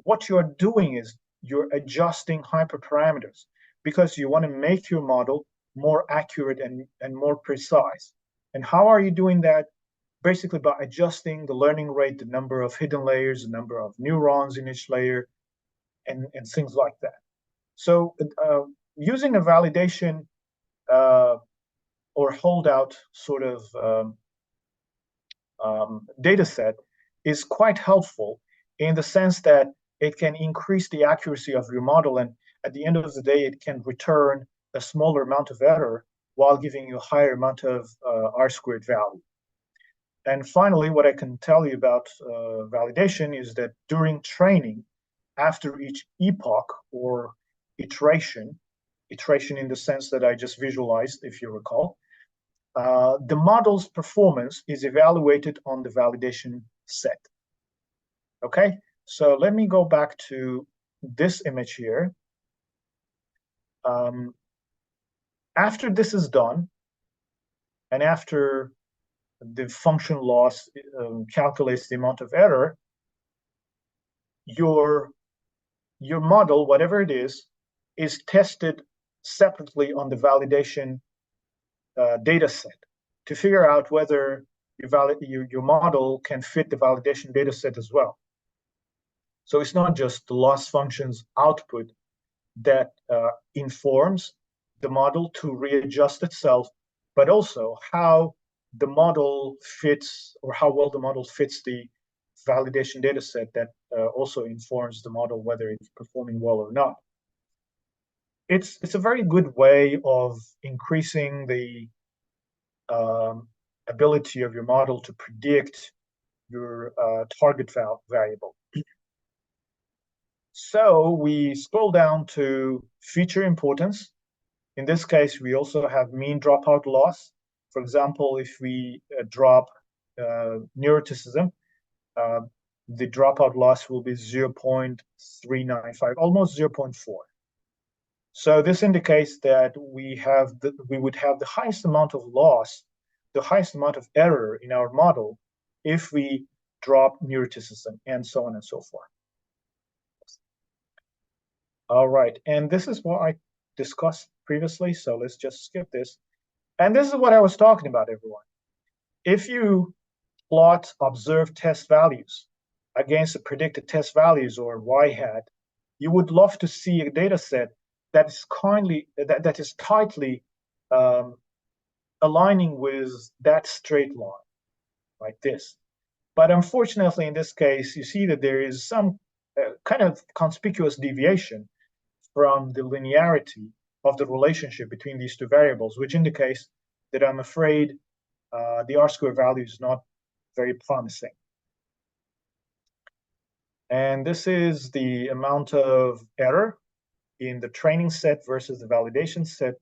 what you're doing is you're adjusting hyperparameters because you want to make your model more accurate and more precise. And how are you doing that? Basically by adjusting the learning rate, the number of hidden layers, the number of neurons in each layer, and things like that. So using a validation or holdout sort of data set is quite helpful in the sense that it can increase the accuracy of your model, and at the end of the day, it can return a smaller amount of error while giving you a higher amount of R-squared value. And finally, what I can tell you about validation is that during training, after each epoch or iteration in the sense that I just visualized, if you recall, the model's performance is evaluated on the validation set. Okay, so let me go back to this image here. After this is done, and after the function loss calculates the amount of error, your model, whatever it is tested separately on the validation data set to figure out whether your model can fit the validation data set as well. So it's not just the loss function's output that informs the model to readjust itself, but also how the model fits, or how well the model fits the validation data set that also informs the model whether it's performing well or not. It's a very good way of increasing the ability of your model to predict your target variable. So we scroll down to feature importance. In this case, we also have mean dropout loss. For example, if we drop neuroticism, the dropout loss will be 0.395, almost 0.4. So this indicates that we would have the highest amount of loss, the highest amount of error in our model if we drop neuroticism, and so on and so forth. All right, and this is what I discussed previously, so let's just skip this. And this is what I was talking about, everyone. If you plot observed test values against the predicted test values, or y-hat, you would love to see a data set that is tightly aligning with that straight line, like this. But unfortunately, in this case, you see that there is some kind of conspicuous deviation from the linearity of the relationship between these two variables, which indicates that I'm afraid the R-squared value is not very promising. And this is the amount of error in the training set versus the validation set.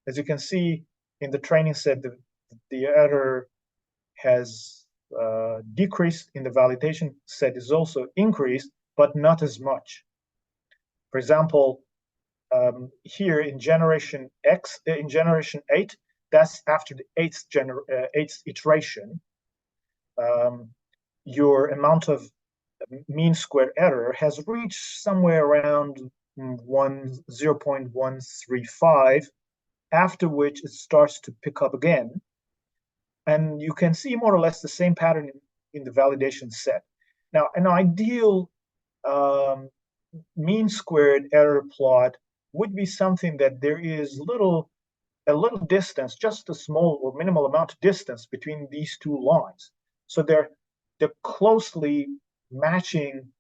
As you can see, in the training set, the error has decreased. In the validation set is also increased, but not as much. For example, here in generation 8, that's after the eighth iteration, your amount of mean square error has reached somewhere around 0.135, after which it starts to pick up again. And you can see more or less the same pattern in the validation set. Now, an ideal mean squared error plot would be something that there is a little distance, just a small or minimal amount of distance between these two lines. So they're closely matching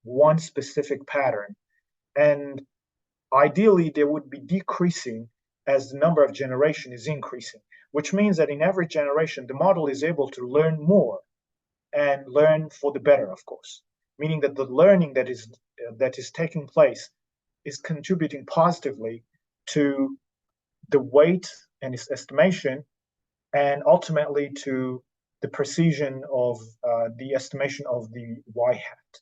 one specific pattern. And ideally, they would be decreasing as the number of generation is increasing, which means that in every generation, the model is able to learn more and learn for the better, of course, meaning that the learning that is taking place is contributing positively to the weight and its estimation, and ultimately to the precision of the estimation of the y hat.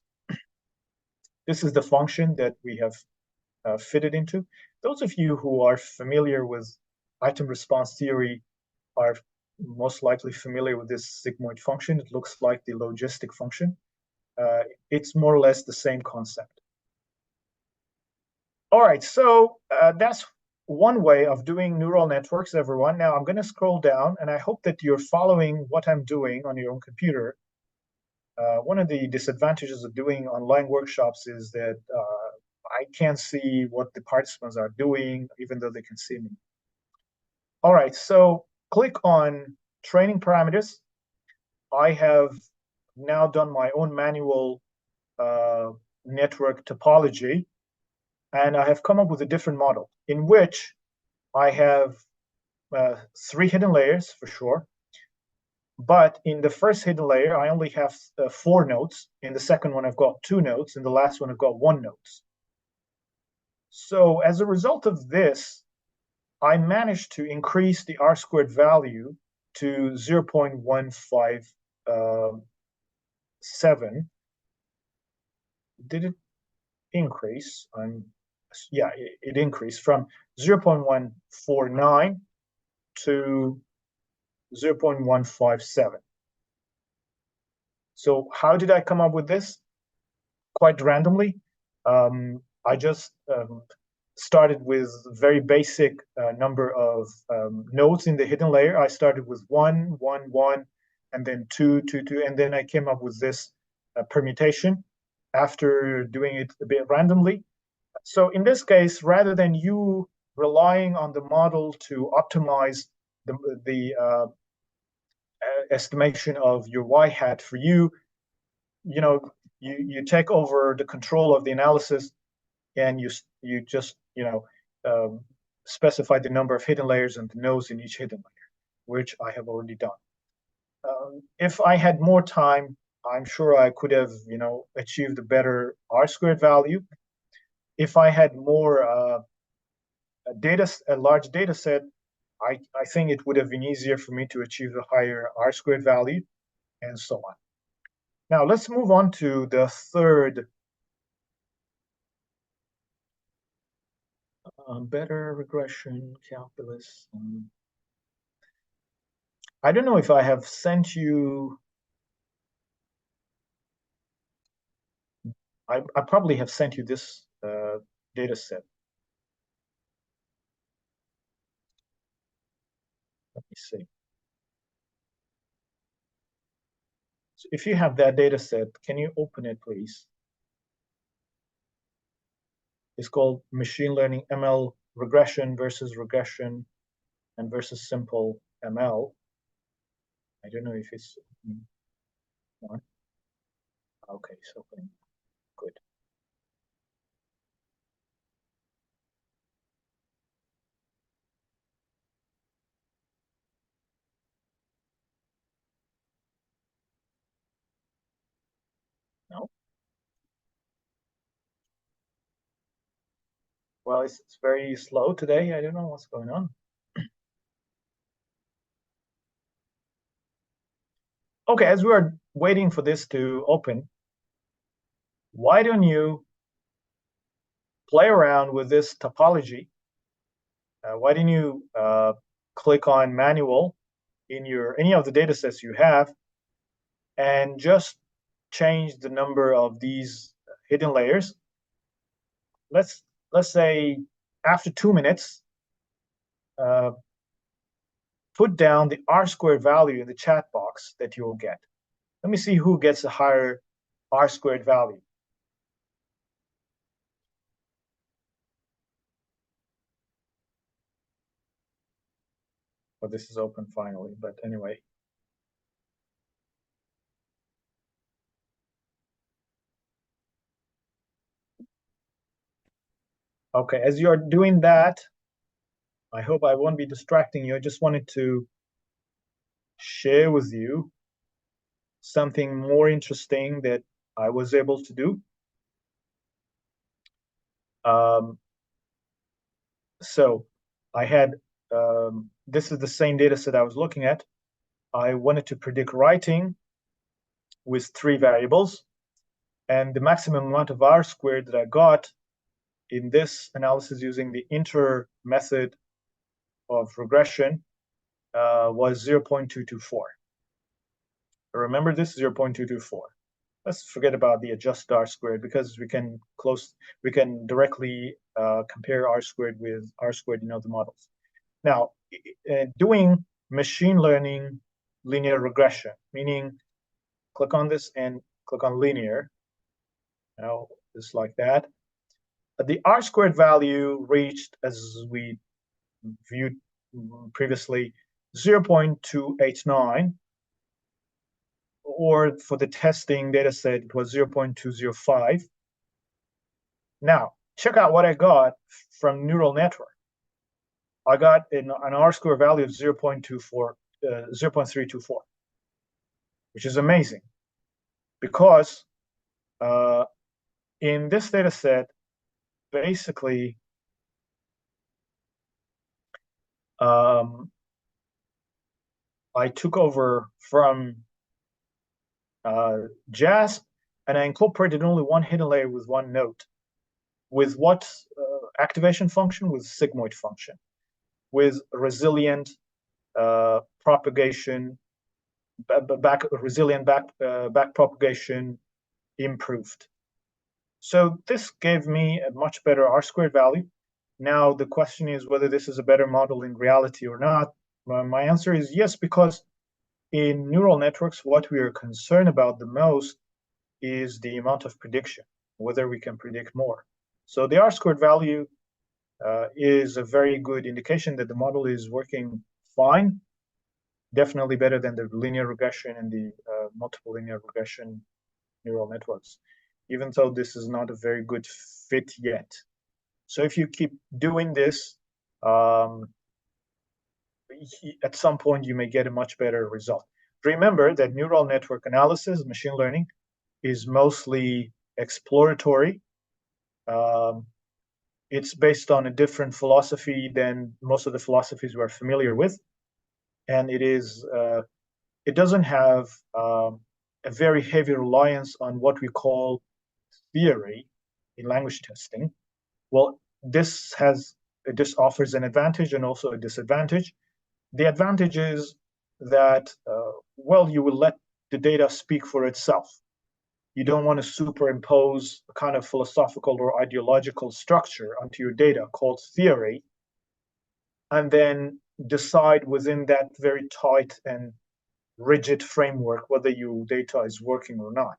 This is the function that we have fitted into. Those of you who are familiar with item response theory are most likely familiar with this sigmoid function. It looks like the logistic function. It's more or less the same concept. All right, so that's one way of doing neural networks, everyone. Now I'm going to scroll down, and I hope that you're following what I'm doing on your own computer. One of the disadvantages of doing online workshops is that I can't see what the participants are doing, even though they can see me. All right, so click on training parameters. I have now done my own manual network topology, and I have come up with a different model in which I have 3 hidden layers for sure. But in the first hidden layer, I only have 4 nodes. In the second one, I've got 2 nodes. In the last one, I've got 1 node. So as a result of this, I managed to increase the R-squared value to 0.157. Did it increase? Yeah, it increased from 0.149 to 0.157. So how did I come up with this? Quite randomly. I just started with very basic number of nodes in the hidden layer. I started with 1, 1, 1, and then 2, 2, 2, and then I came up with this permutation after doing it a bit randomly. So in this case, rather than you relying on the model to optimize the estimation of your y hat for you, you take over the control of the analysis, and you just specify the number of hidden layers and the nodes in each hidden layer, which I have already done. If I had more time, I'm sure I could have achieved a better R-squared value. If I had more a large data set, I think it would have been easier for me to achieve a higher R-squared value, and so on. Now let's move on to the third better regression calculus. I don't know if I have sent you. I probably have sent you this data set. Let me see. So if you have that data set, can you open it, please? It's called Machine Learning ML Regression and versus Simple ML. I don't know if it's on. Okay, so good. No. Well, it's very slow today. I don't know what's going on. Okay, as we are waiting for this to open, why don't you play around with this topology? Why don't you click on manual in any of the data sets you have, and just change the number of these hidden layers. Let's say after 2 minutes, put down the R-squared value in the chat box that you'll get. Let me see who gets a higher R-squared value. Well, this is open finally, but anyway. Okay, as you're doing that, I hope I won't be distracting you. I just wanted to share with you something more interesting that I was able to do. So I had this is the same data set I was looking at. I wanted to predict writing with 3 variables, and the maximum amount of R squared that I got in this analysis using the inter method of regression was 0.224. Remember this, 0.224. Let's forget about the adjust R squared, because we can directly compare R squared with R squared in other models. Now, doing machine learning linear regression, meaning click on this and click on linear, just like that. The R squared value reached, as we viewed previously, 0.289, or for the testing data set, it was 0.205. Now, check out what I got from neural network. I got an R square value of 0.324, which is amazing, because in this data set, basically, I took over from JASP, and I incorporated only one hidden layer with one node. With what activation function? With sigmoid function, with resilient propagation, backpropagation improved. So this gave me a much better R squared value. Now the question is whether this is a better model in reality or not. My answer is yes, because in neural networks, what we are concerned about the most is the amount of prediction, whether we can predict more. So the R squared value is a very good indication that the model is working fine, definitely better than the linear regression and the multiple linear regression neural networks, even though this is not a very good fit yet. So if you keep doing this, at some point you may get a much better result. Remember that neural network analysis, machine learning, is mostly exploratory. It's based on a different philosophy than most of the philosophies we're familiar with, and it doesn't have a very heavy reliance on what we call theory in language testing. Well, this offers an advantage and also a disadvantage. The advantage is that, well, you will let the data speak for itself. You don't want to superimpose a kind of philosophical or ideological structure onto your data called theory, and then decide within that very tight and rigid framework whether your data is working or not.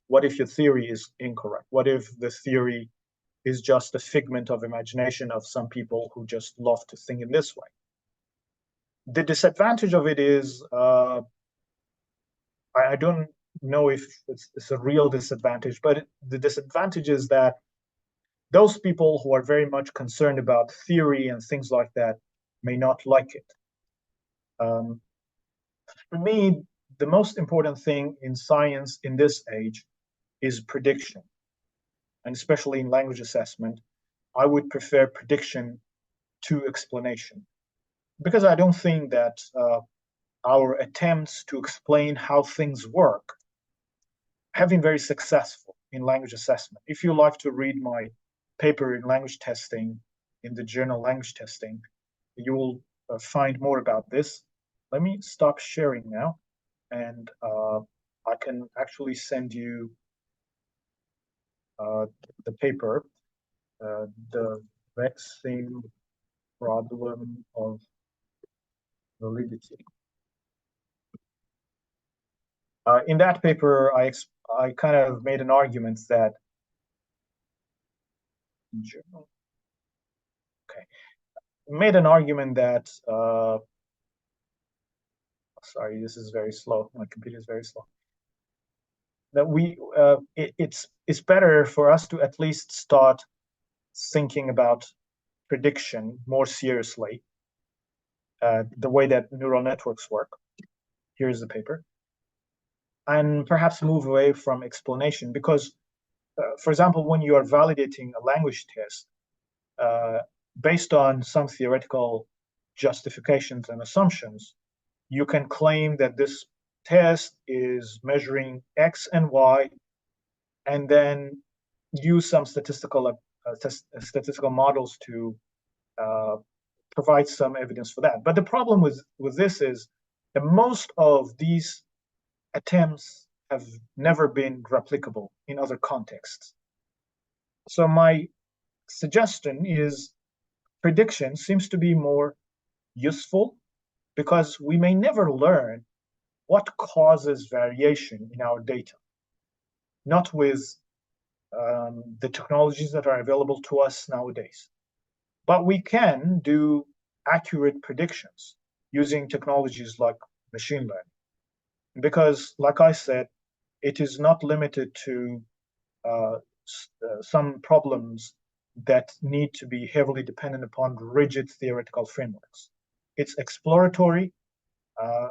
What if your theory is incorrect? What if the theory is just a figment of imagination of some people who just love to think in this way? The disadvantage of it is, I don't know if it's a real disadvantage, but the disadvantage is that those people who are very much concerned about theory and things like that may not like it. For me, the most important thing in science in this age is prediction. And especially in language assessment, I would prefer prediction to explanation, because I don't think that our attempts to explain how things work have been very successful in language assessment. If you like to read my paper in language testing in the journal Language Testing, you will find more about this. Let me stop sharing now, and I can actually send you the paper, the vexing problem of validity. In that paper, I kind of made an argument that sorry, this is very slow. My computer is very slow. That it's better for us to at least start thinking about prediction more seriously, the way that neural networks work. Here's the paper. And perhaps move away from explanation, because, for example, when you are validating a language test, based on some theoretical justifications and assumptions, you can claim that this test is measuring X and Y, and then use some statistical models to provide some evidence for that. But the problem with this is that most of these attempts have never been replicable in other contexts. So my suggestion is prediction seems to be more useful because we may never learn what causes variation in our data, not with the technologies that are available to us nowadays. But we can do accurate predictions using technologies like machine learning. Because, like I said, it is not limited to some problems that need to be heavily dependent upon rigid theoretical frameworks. It's exploratory,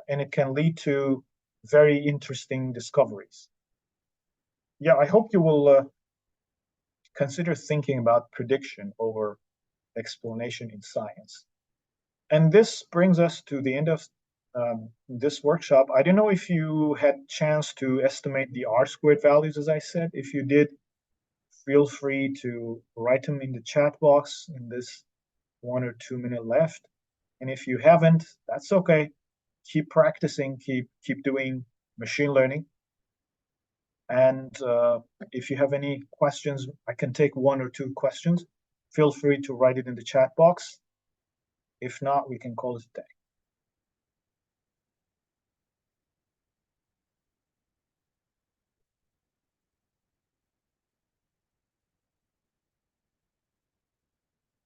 and it can lead to very interesting discoveries. Yeah, I hope you will consider thinking about prediction over explanation in science. And this brings us to the end of this workshop. I don't know if you had a chance to estimate the R-squared values, as I said. If you did, feel free to write them in the chat box in this 1 or 2 minute left. And if you haven't, that's okay. Keep practicing, keep doing machine learning. And if you have any questions, I can take 1 or 2 questions. Feel free to write it in the chat box. If not, we can call it a day.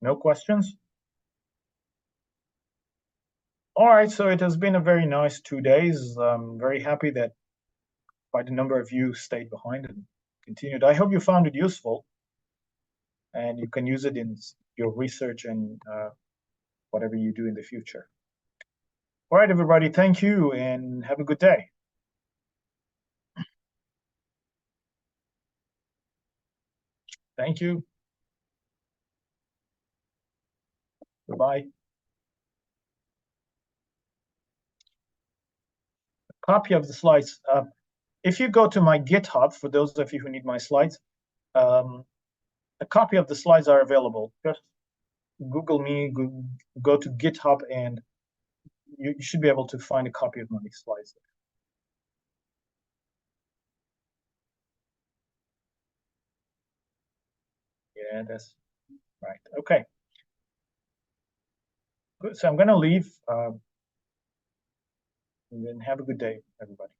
No questions? All right, so it has been a very nice 2 days. I'm very happy that quite a number of you stayed behind and continued. I hope you found it useful and you can use it in your research and whatever you do in the future. All right, everybody, thank you and have a good day. Thank you. Goodbye. A copy of the slides. If you go to my GitHub, for those of you who need my slides, a copy of the slides are available. Just Google me, go to GitHub, and you should be able to find a copy of my slides there. Yeah, that's right. Okay. Good. So I'm going to leave. And then have a good day, everybody.